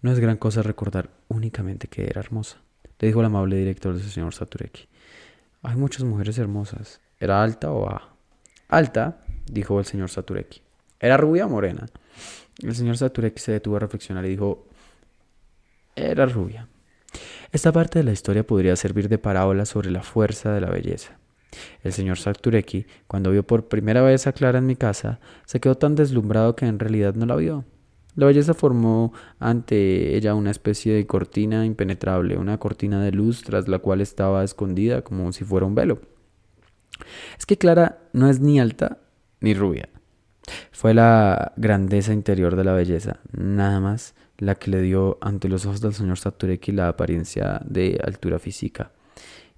No es gran cosa recordar únicamente que era hermosa, le dijo el amable director del señor Satureki. Hay muchas mujeres hermosas. ¿Era alta o baja? Alta, dijo el señor Satureki. ¿Era rubia o morena? El señor Satureki se detuvo a reflexionar y dijo: era rubia. Esta parte de la historia podría servir de parábola sobre la fuerza de la belleza. El señor Satureki, cuando vio por primera vez a Clara en mi casa, se quedó tan deslumbrado que en realidad no la vio. La belleza formó ante ella una especie de cortina impenetrable, una cortina de luz tras la cual estaba escondida como si fuera un velo. Es que Clara no es ni alta ni rubia. Fue la grandeza interior de la belleza, nada más, la que le dio ante los ojos del señor Satureki la apariencia de altura física,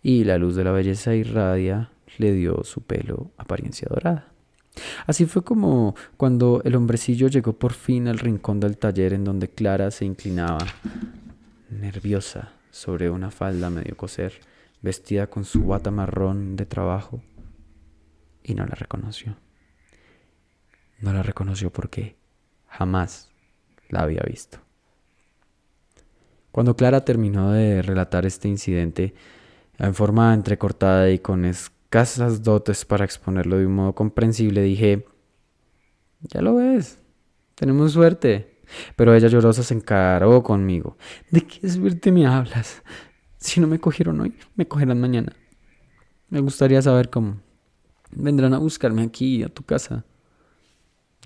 y la luz de la belleza irradia le dio su pelo apariencia dorada. Así fue como cuando el hombrecillo llegó por fin al rincón del taller en donde Clara se inclinaba, nerviosa, sobre una falda medio coser, vestida con su bata marrón de trabajo, y no la reconoció. No la reconoció porque Jamás la había visto. Cuando Clara terminó de relatar este incidente en forma entrecortada y con escasas dotes para exponerlo de un modo comprensible, dije: ya lo ves, tenemos suerte. Pero ella llorosa se encaró conmigo. ¿De qué suerte me hablas? Si no me cogieron hoy, me cogerán mañana. Me gustaría saber cómo. Vendrán a buscarme aquí, a tu casa.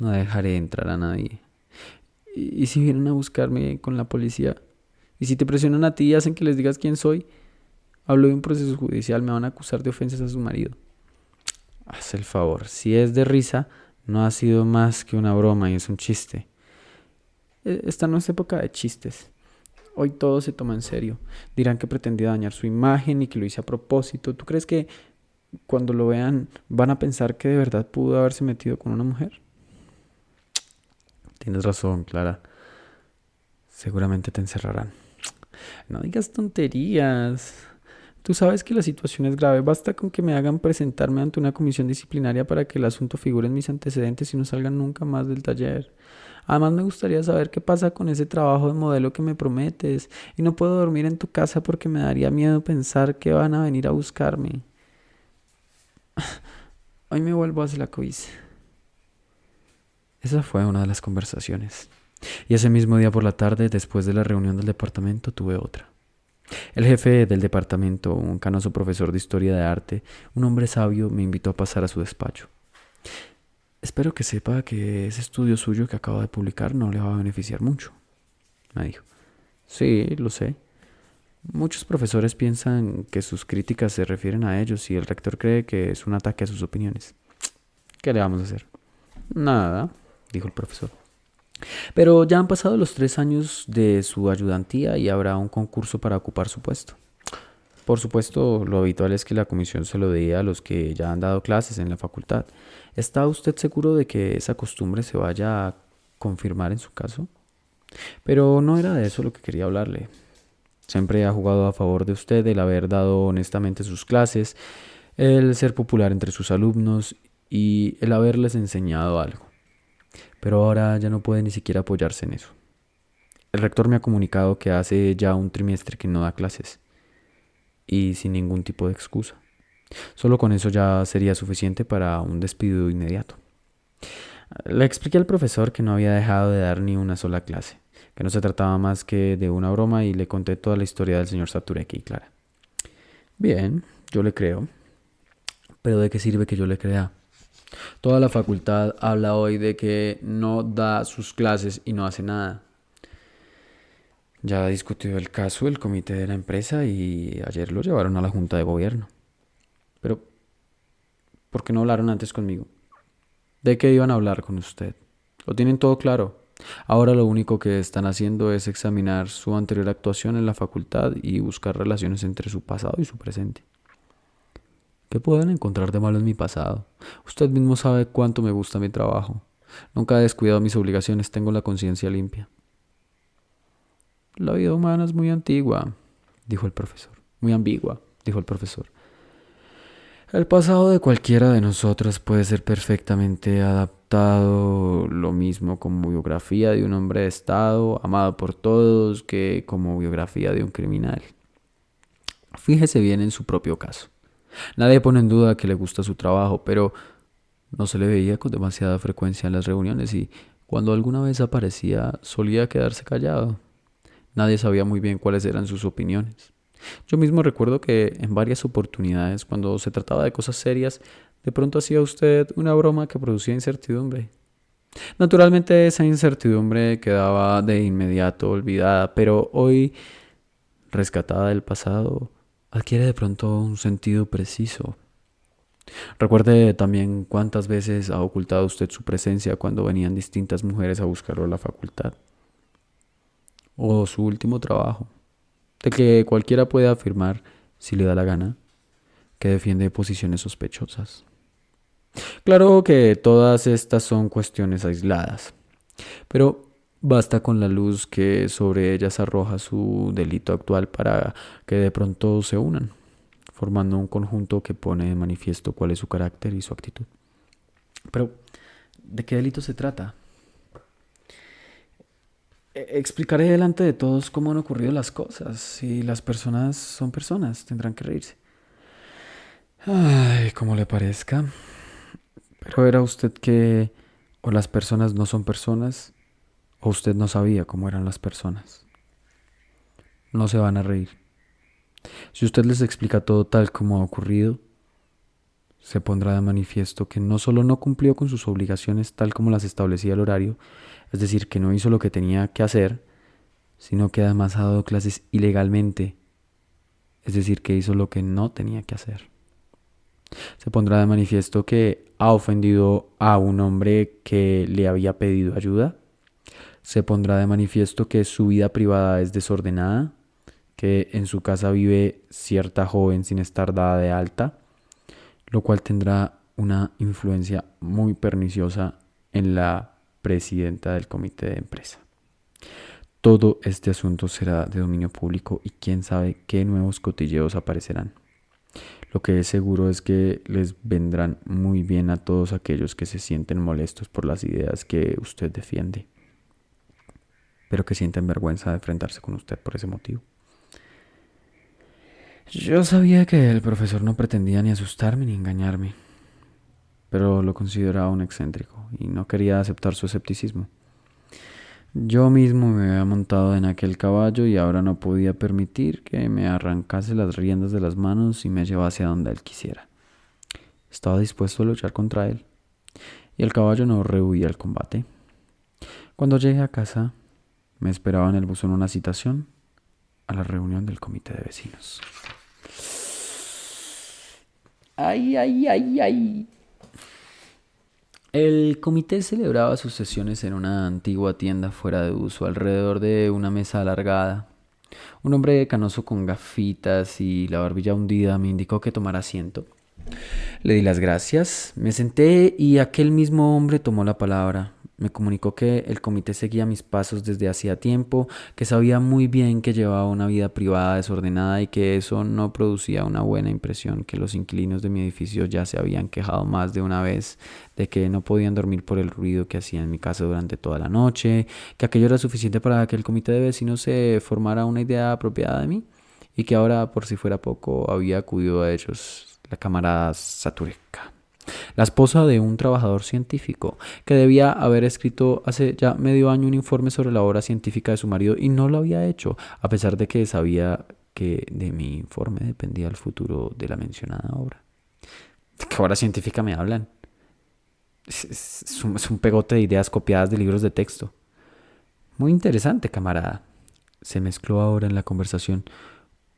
No dejaré entrar a nadie. ¿Y si vienen a buscarme con la policía? ¿Y si te presionan a ti y hacen que les digas quién soy? Hablo de un proceso judicial, me van a acusar de ofensas a su marido. Haz el favor, si es de risa, no ha sido más que una broma y es un chiste. Esta no es época de chistes. Hoy todo se toma en serio. Dirán que pretendía dañar su imagen y que lo hice a propósito. ¿Tú crees que cuando lo vean van a pensar que de verdad pudo haberse metido con una mujer? Tienes razón, Clara. Seguramente te encerrarán. No digas tonterías. Tú sabes que la situación es grave. Basta con que me hagan presentarme ante una comisión disciplinaria para que el asunto figure en mis antecedentes y no salgan nunca más del taller. Además, me gustaría saber qué pasa con ese trabajo de modelo que me prometes. Y no puedo dormir en tu casa porque me daría miedo pensar que van a venir a buscarme. Hoy me vuelvo hacia la cobiza. Esa fue una de las conversaciones. Y ese mismo día por la tarde, después de la reunión del departamento, tuve otra. El jefe del departamento, un canoso profesor de historia de arte, un hombre sabio, me invitó a pasar a su despacho. Espero que sepa que ese estudio suyo que acaba de publicar no le va a beneficiar mucho, me dijo. Sí, lo sé. Muchos profesores piensan que sus críticas se refieren a ellos y el rector cree que es un ataque a sus opiniones. ¿Qué le vamos a hacer? Nada, dijo el profesor. Pero ya han pasado los 3 años de su ayudantía y habrá un concurso para ocupar su puesto. Por supuesto, lo habitual es que la comisión se lo dé a los que ya han dado clases en la facultad. ¿Está usted seguro de que esa costumbre se vaya a confirmar en su caso? Pero no era de eso lo que quería hablarle. Siempre ha jugado a favor de usted el haber dado honestamente sus clases, el ser popular entre sus alumnos y el haberles enseñado algo. Pero ahora ya no puede ni siquiera apoyarse en eso. El rector me ha comunicado que hace ya un trimestre que no da clases y sin ningún tipo de excusa. Solo con eso ya sería suficiente para un despido inmediato. Le expliqué al profesor que no había dejado de dar ni una sola clase, que no se trataba más que de una broma y le conté toda la historia del señor Satureki y Clara. Bien, yo le creo. Pero ¿de qué sirve que yo le crea? Toda la facultad habla hoy de que no da sus clases y no hace nada. Ya discutió el caso el comité de la empresa y ayer lo llevaron a la junta de gobierno. Pero, ¿por qué no hablaron antes conmigo? ¿De qué iban a hablar con usted? Lo tienen todo claro. Ahora lo único que están haciendo es examinar su anterior actuación en la facultad y buscar relaciones entre su pasado y su presente. ¿Qué pueden encontrar de malo en mi pasado? Usted mismo sabe cuánto me gusta mi trabajo. Nunca he descuidado mis obligaciones, tengo la conciencia limpia. La vida humana es muy antigua, dijo el profesor. Muy ambigua, dijo el profesor. El pasado de cualquiera de nosotros puede ser perfectamente adaptado, lo mismo como biografía de un hombre de Estado, amado por todos, que como biografía de un criminal. Fíjese bien en su propio caso. Nadie pone en duda que le gusta su trabajo, pero no se le veía con demasiada frecuencia en las reuniones y cuando alguna vez aparecía solía quedarse callado. Nadie sabía muy bien cuáles eran sus opiniones. Yo mismo recuerdo que en varias oportunidades, cuando se trataba de cosas serias, de pronto hacía usted una broma que producía incertidumbre. Naturalmente esa incertidumbre quedaba de inmediato olvidada, pero hoy, rescatada del pasado, adquiere de pronto un sentido preciso. Recuerde también cuántas veces ha ocultado usted su presencia cuando venían distintas mujeres a buscarlo a la facultad. O su último trabajo, de que cualquiera puede afirmar, si le da la gana, que defiende posiciones sospechosas. Claro que todas estas son cuestiones aisladas, pero basta con la luz que sobre ellas arroja su delito actual para que de pronto se unan, formando un conjunto que pone de manifiesto cuál es su carácter y su actitud. Pero, ¿de qué delito se trata? Explicaré delante de todos cómo han ocurrido las cosas. Si las personas son personas, tendrán que reírse. Ay, como le parezca. Pero era usted que o las personas no son personas o usted no sabía cómo eran las personas. No se van a reír. Si usted les explica todo tal como ha ocurrido, se pondrá de manifiesto que no solo no cumplió con sus obligaciones tal como las establecía el horario, es decir, que no hizo lo que tenía que hacer, sino que además ha dado clases ilegalmente, es decir, que hizo lo que no tenía que hacer. Se pondrá de manifiesto que ha ofendido a un hombre que le había pedido ayuda. Se pondrá de manifiesto que su vida privada es desordenada, que en su casa vive cierta joven sin estar dada de alta, lo cual tendrá una influencia muy perniciosa en la presidenta del comité de empresa. Todo este asunto será de dominio público y quién sabe qué nuevos cotilleos aparecerán. Lo que es seguro es que les vendrán muy bien a todos aquellos que se sienten molestos por las ideas que usted defiende, pero que sienten vergüenza de enfrentarse con usted por ese motivo. Yo sabía que el profesor no pretendía ni asustarme ni engañarme, pero lo consideraba un excéntrico y no quería aceptar su escepticismo. Yo mismo me había montado en aquel caballo y ahora no podía permitir que me arrancase las riendas de las manos y me llevase a donde él quisiera. Estaba dispuesto a luchar contra él, y el caballo no rehuía el combate. Cuando llegué a casa, me esperaba en el buzón una citación a la reunión del comité de vecinos. ¡Ay, ay, ay, ay! El comité celebraba sus sesiones en una antigua tienda fuera de uso, alrededor de una mesa alargada. Un hombre canoso con gafitas y la barbilla hundida me indicó que tomara asiento. Le di las gracias, me senté y aquel mismo hombre tomó la palabra. Me comunicó que el comité seguía mis pasos desde hacía tiempo, que sabía muy bien que llevaba una vida privada desordenada y que eso no producía una buena impresión, que los inquilinos de mi edificio ya se habían quejado más de una vez de que no podían dormir por el ruido que hacía en mi casa durante toda la noche, que aquello era suficiente para que el comité de vecinos se formara una idea apropiada de mí y que ahora, por si fuera poco, había acudido a ellos la camarada Satureka, la esposa de un trabajador científico que debía haber escrito hace ya medio año un informe sobre la obra científica de su marido y no lo había hecho, a pesar de que sabía que de mi informe dependía el futuro de la mencionada obra. ¿De qué obra científica me hablan? Es un pegote de ideas copiadas de libros de texto. Muy interesante, camarada. Se mezcló ahora en la conversación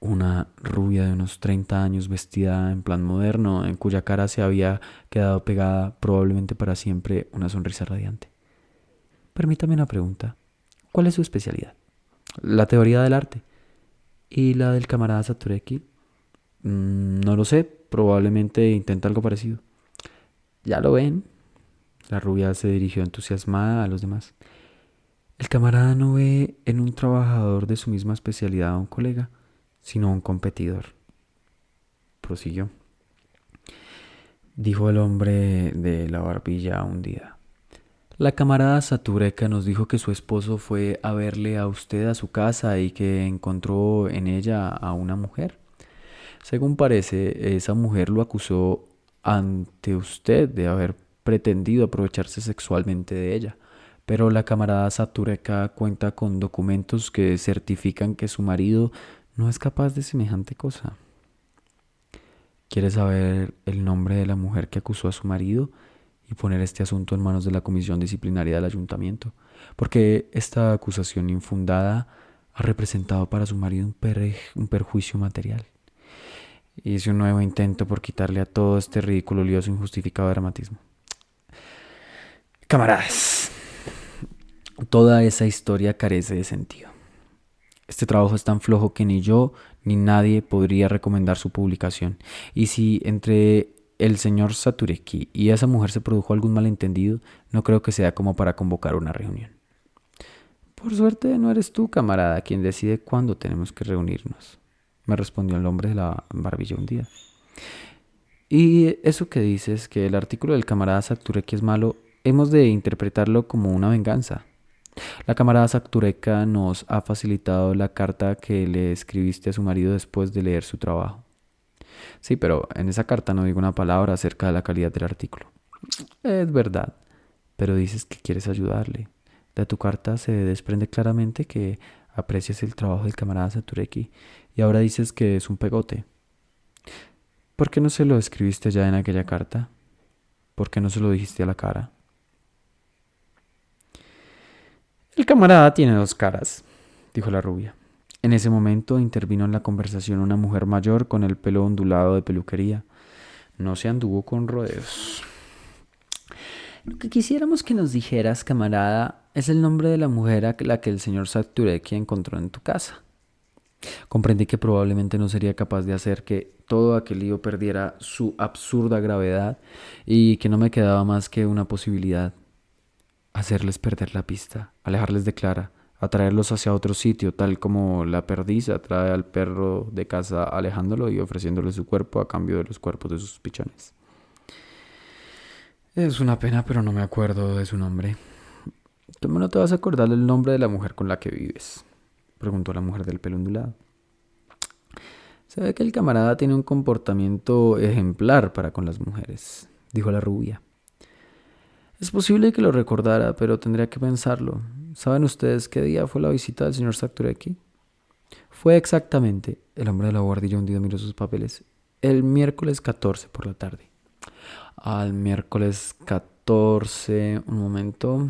una rubia de unos 30 años vestida en plan moderno, en cuya cara se había quedado pegada probablemente para siempre una sonrisa radiante. Permítame una pregunta. ¿Cuál es su especialidad? La teoría del arte. ¿Y la del camarada Satureki? No lo sé, probablemente intenta algo parecido. Ya lo ven. La rubia se dirigió entusiasmada a los demás. El camarada no ve en un trabajador de su misma especialidad a un colega, sino a un competidor. Prosiguió. Dijo el hombre de la barbilla hundida. La camarada Satureka nos dijo que su esposo fue a verle a usted a su casa y que encontró en ella a una mujer. Según parece, esa mujer lo acusó ante usted de haber pretendido aprovecharse sexualmente de ella. Pero la camarada Satureka cuenta con documentos que certifican que su marido no es capaz de semejante cosa. ¿Quiere saber el nombre de la mujer que acusó a su marido y poner este asunto en manos de la comisión disciplinaria del ayuntamiento? Porque esta acusación infundada ha representado para su marido un perjuicio material. Hice un nuevo intento por quitarle a todo este ridículo lío su injustificado dramatismo. Camaradas, toda esa historia carece de sentido. Este trabajo es tan flojo que ni yo ni nadie podría recomendar su publicación. Y si entre el señor Satureki y esa mujer se produjo algún malentendido, no creo que sea como para convocar una reunión. Por suerte no eres tú, camarada, quien decide cuándo tenemos que reunirnos, me respondió el hombre de la barbilla hundida. Y eso que dices, que el artículo del camarada Satureki es malo, hemos de interpretarlo como una venganza. La camarada Sactureca nos ha facilitado la carta que le escribiste a su marido después de leer su trabajo. Sí, pero en esa carta no digo una palabra acerca de la calidad del artículo. Es verdad, pero dices que quieres ayudarle. De tu carta se desprende claramente que aprecias el trabajo del camarada Satureki y ahora dices que es un pegote. ¿Por qué no se lo escribiste ya en aquella carta? ¿Por qué no se lo dijiste a la cara? El camarada tiene dos caras, dijo la rubia. En ese momento intervino en la conversación una mujer mayor con el pelo ondulado de peluquería. No se anduvo con rodeos. Lo que quisiéramos que nos dijeras, camarada, es el nombre de la mujer a la que el señor Satureki encontró en tu casa. Comprendí que probablemente no sería capaz de hacer que todo aquel lío perdiera su absurda gravedad y que no me quedaba más que una posibilidad: hacerles perder la pista, alejarles de Clara, atraerlos hacia otro sitio, tal como la perdiz atrae al perro de casa alejándolo y ofreciéndole su cuerpo a cambio de los cuerpos de sus pichones. Es una pena, pero no me acuerdo de su nombre. ¿Cómo no te vas a acordar del nombre de la mujer con la que vives?, preguntó la mujer del pelo ondulado. Se ve que el camarada tiene un comportamiento ejemplar para con las mujeres, dijo la rubia. Es posible que lo recordara, pero tendría que pensarlo. ¿Saben ustedes qué día fue la visita del señor Satureki? Fue exactamente, el hombre de la guardilla hundido miró sus papeles, el miércoles 14 por la tarde. Al miércoles 14, un momento.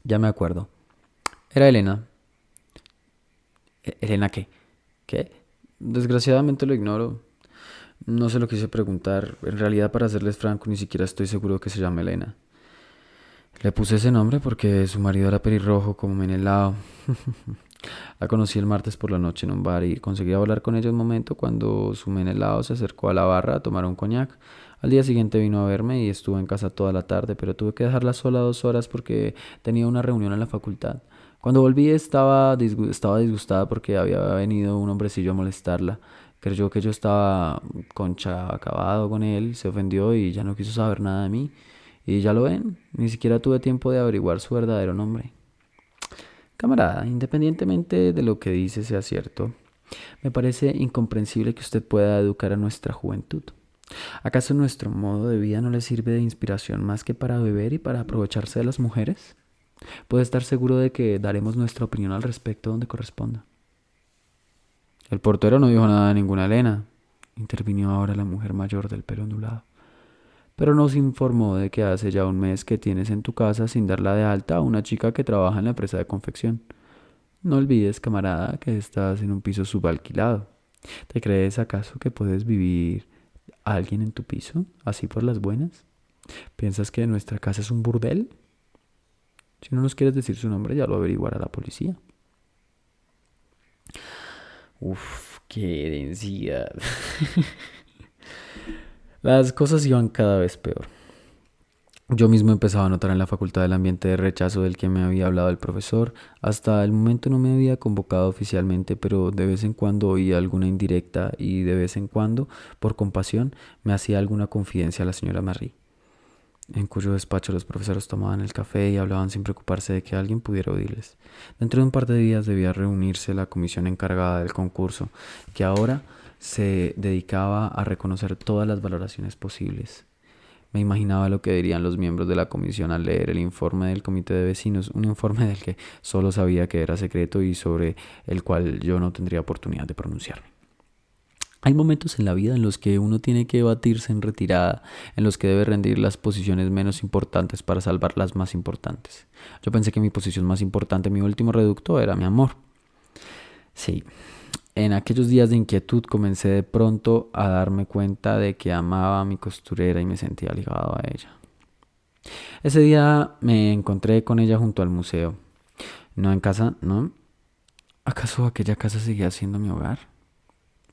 Ya me acuerdo. Era Elena. ¿Elena qué? ¿Qué? Desgraciadamente lo ignoro. No se lo quise preguntar. En realidad, para serles franco, ni siquiera estoy seguro que se llame Elena. Le puse ese nombre porque su marido era pelirrojo como Menelao. La conocí el martes por la noche en un bar y conseguí hablar con ella un momento cuando su Menelao se acercó a la barra a tomar un coñac. Al día siguiente vino a verme y estuvo en casa toda la tarde, pero tuve que dejarla sola 2 horas porque tenía una reunión en la facultad. Cuando volví estaba disgustada porque había venido un hombrecillo a molestarla. Creyó que yo estaba concha acabado con él, se ofendió y ya no quiso saber nada de mí. Y ya lo ven, ni siquiera tuve tiempo de averiguar su verdadero nombre. Camarada, independientemente de lo que dice sea cierto, me parece incomprensible que usted pueda educar a nuestra juventud. ¿Acaso nuestro modo de vida no le sirve de inspiración más que para beber y para aprovecharse de las mujeres? Puede estar seguro de que daremos nuestra opinión al respecto donde corresponda. El portero no dijo nada de ninguna Elena, intervino ahora la mujer mayor del pelo ondulado. Pero nos informó de que hace ya un mes que tienes en tu casa sin darla de alta a una chica que trabaja en la empresa de confección. No olvides, camarada, que estás en un piso subalquilado. ¿Te crees acaso que puedes vivir alguien en tu piso, así por las buenas? ¿Piensas que nuestra casa es un burdel? Si no nos quieres decir su nombre, ya lo averiguará la policía. Uf, qué densidad. Las cosas iban cada vez peor. Yo mismo empezaba a notar en la facultad el ambiente de rechazo del que me había hablado el profesor. Hasta el momento no me había convocado oficialmente, pero de vez en cuando oía alguna indirecta y de vez en cuando, por compasión, me hacía alguna confidencia a la señora Marie, en cuyo despacho los profesores tomaban el café y hablaban sin preocuparse de que alguien pudiera oírles. Dentro de un par de días debía reunirse la comisión encargada del concurso, que ahora se dedicaba a reconocer todas las valoraciones posibles. Me imaginaba lo que dirían los miembros de la comisión al leer el informe del comité de vecinos, un informe del que solo sabía que era secreto y sobre el cual yo no tendría oportunidad de pronunciarme. Hay momentos en la vida en los que uno tiene que batirse en retirada, en los que debe rendir las posiciones menos importantes para salvar las más importantes. Yo pensé que mi posición más importante, mi último reducto, era mi amor. Sí, en aquellos días de inquietud comencé de pronto a darme cuenta de que amaba a mi costurera y me sentía ligado a ella. Ese día me encontré con ella junto al museo. No en casa, ¿no? ¿Acaso aquella casa seguía siendo mi hogar?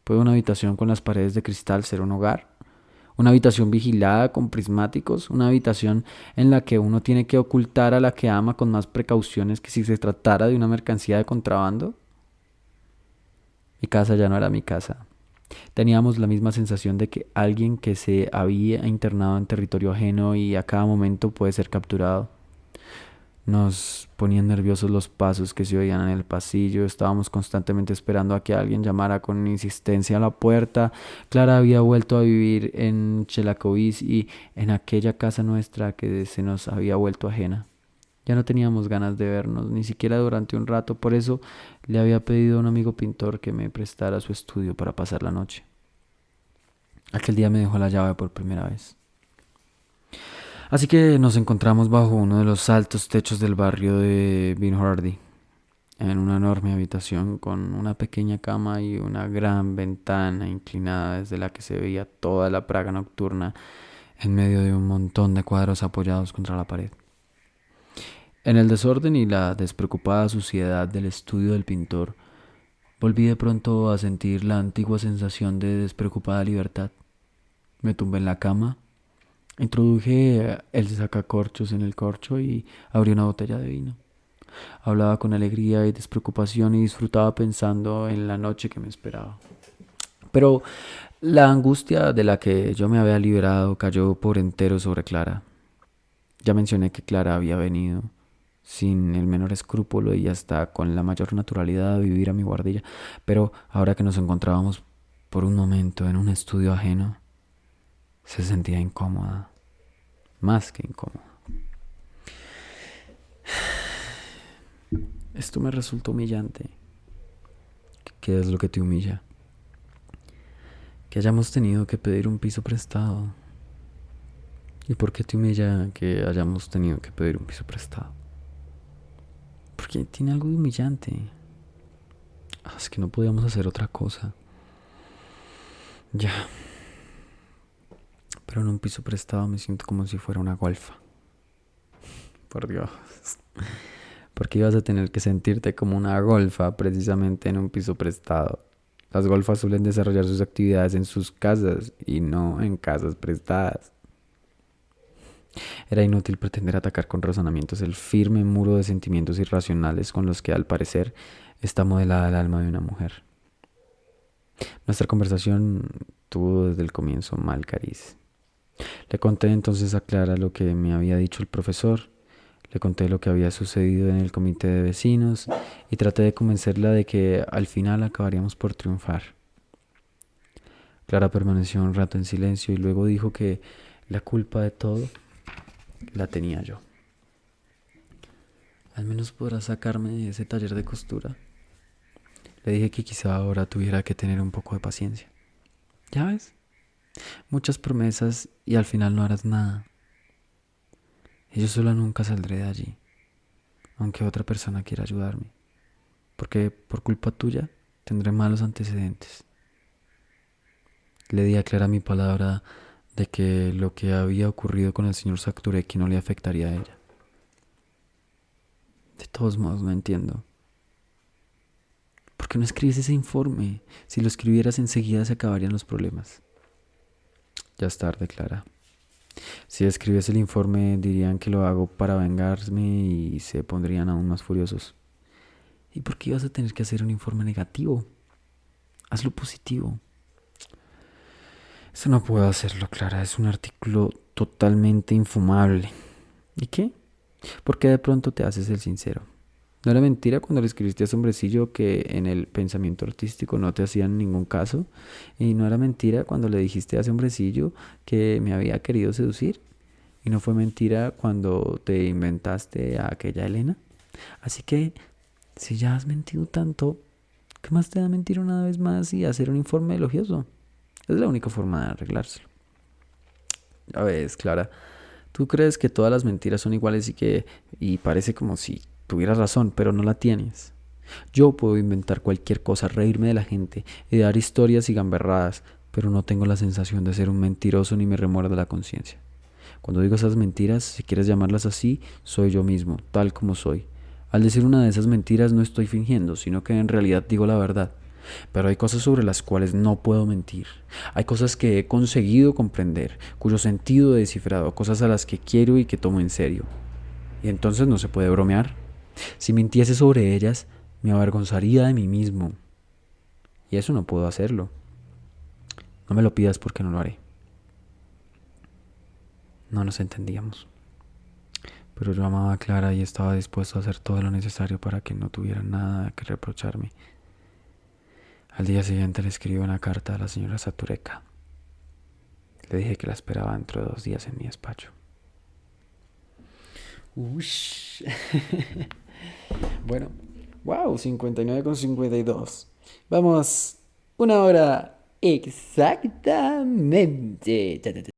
¿Puede una habitación con las paredes de cristal ser un hogar? ¿Una habitación vigilada con prismáticos? ¿Una habitación en la que uno tiene que ocultar a la que ama con más precauciones que si se tratara de una mercancía de contrabando? Mi casa ya no era mi casa. Teníamos la misma sensación de que alguien que se había internado en territorio ajeno y a cada momento puede ser capturado. Nos ponían nerviosos los pasos que se oían en el pasillo. Estábamos constantemente esperando a que alguien llamara con insistencia a la puerta. Clara había vuelto a vivir en Chelacovis y en aquella casa nuestra que se nos había vuelto ajena. Ya no teníamos ganas de vernos, ni siquiera durante un rato. Por eso le había pedido a un amigo pintor que me prestara su estudio para pasar la noche. Aquel día me dejó la llave por primera vez. Así que nos encontramos bajo uno de los altos techos del barrio de Binhardy, en una enorme habitación con una pequeña cama y una gran ventana inclinada desde la que se veía toda la Praga nocturna en medio de un montón de cuadros apoyados contra la pared. En el desorden y la despreocupada suciedad del estudio del pintor, volví de pronto a sentir la antigua sensación de despreocupada libertad. Me tumbé en la cama, introduje el sacacorchos en el corcho y abrí una botella de vino. Hablaba con alegría y despreocupación y disfrutaba pensando en la noche que me esperaba. Pero la angustia de la que yo me había liberado cayó por entero sobre Clara. Ya mencioné que Clara había venido sin el menor escrúpulo y hasta con la mayor naturalidad a vivir a mi guardilla, pero ahora que nos encontrábamos por un momento en un estudio ajeno, se sentía incómoda, más que incómoda. Esto me resultó humillante. ¿Qué es lo que te humilla? Que hayamos tenido que pedir un piso prestado. ¿Y por qué te humilla que hayamos tenido que pedir un piso prestado? Porque tiene algo de humillante. Es que no podíamos hacer otra cosa. Ya. Pero en un piso prestado me siento como si fuera una golfa. Por Dios. Porque ibas a tener que sentirte como una golfa precisamente en un piso prestado. Las golfas suelen desarrollar sus actividades en sus casas y no en casas prestadas. Era inútil pretender atacar con razonamientos el firme muro de sentimientos irracionales con los que, al parecer, está modelada el alma de una mujer. Nuestra conversación tuvo desde el comienzo mal cariz. Le conté entonces a Clara lo que me había dicho el profesor, le conté lo que había sucedido en el comité de vecinos y traté de convencerla de que al final acabaríamos por triunfar. Clara permaneció un rato en silencio y luego dijo que la culpa de todo la tenía yo. Al menos podrás sacarme de ese taller de costura. Le dije que quizá ahora tuviera que tener un poco de paciencia. ¿Ya ves? Muchas promesas y al final no harás nada. Y yo sola nunca saldré de allí, aunque otra persona quiera ayudarme, porque por culpa tuya tendré malos antecedentes. Le di a Clara mi palabra de que lo que había ocurrido con el señor Saktureki no le afectaría a ella. De todos modos no entiendo. ¿Por qué no escribes ese informe? Si lo escribieras enseguida se acabarían los problemas. Ya es tarde, Clara. Si escribes el informe dirían que lo hago para vengarme y se pondrían aún más furiosos. ¿Y por qué ibas a tener que hacer un informe negativo? Hazlo positivo. Eso no puedo hacerlo, Clara. Es un artículo totalmente infumable. ¿Y qué? ¿Por qué de pronto te haces el sincero? ¿No era mentira cuando le escribiste a ese hombrecillo que en el pensamiento artístico no te hacían ningún caso? ¿Y no era mentira cuando le dijiste a ese hombrecillo que me había querido seducir? ¿Y no fue mentira cuando te inventaste a aquella Elena? Así que, si ya has mentido tanto, ¿qué más te da mentir una vez más y hacer un informe elogioso? Es la única forma de arreglárselo. Ya ves, Clara, tú crees que todas las mentiras son iguales y parece como si tuvieras razón, pero no la tienes. Yo puedo inventar cualquier cosa, reírme de la gente y dar historias y gamberradas, pero no tengo la sensación de ser un mentiroso ni me remuerde la conciencia. Cuando digo esas mentiras, si quieres llamarlas así, soy yo mismo, tal como soy. Al decir una de esas mentiras no estoy fingiendo, sino que en realidad digo la verdad. Pero hay cosas sobre las cuales no puedo mentir. Hay cosas que he conseguido comprender, cuyo sentido he descifrado, cosas a las que quiero y que tomo en serio. Y entonces no se puede bromear. Si mintiese sobre ellas, me avergonzaría de mí mismo. Y eso no puedo hacerlo. No me lo pidas porque no lo haré. No nos entendíamos. Pero yo amaba a Clara y estaba dispuesto a hacer todo lo necesario para que no tuviera nada que reprocharme. Al día siguiente le escribí una carta a la señora Satureka. Le dije que la esperaba dentro de 2 días en mi despacho. Ush. Bueno, wow, 59,52. Vamos, 1 hora exactamente.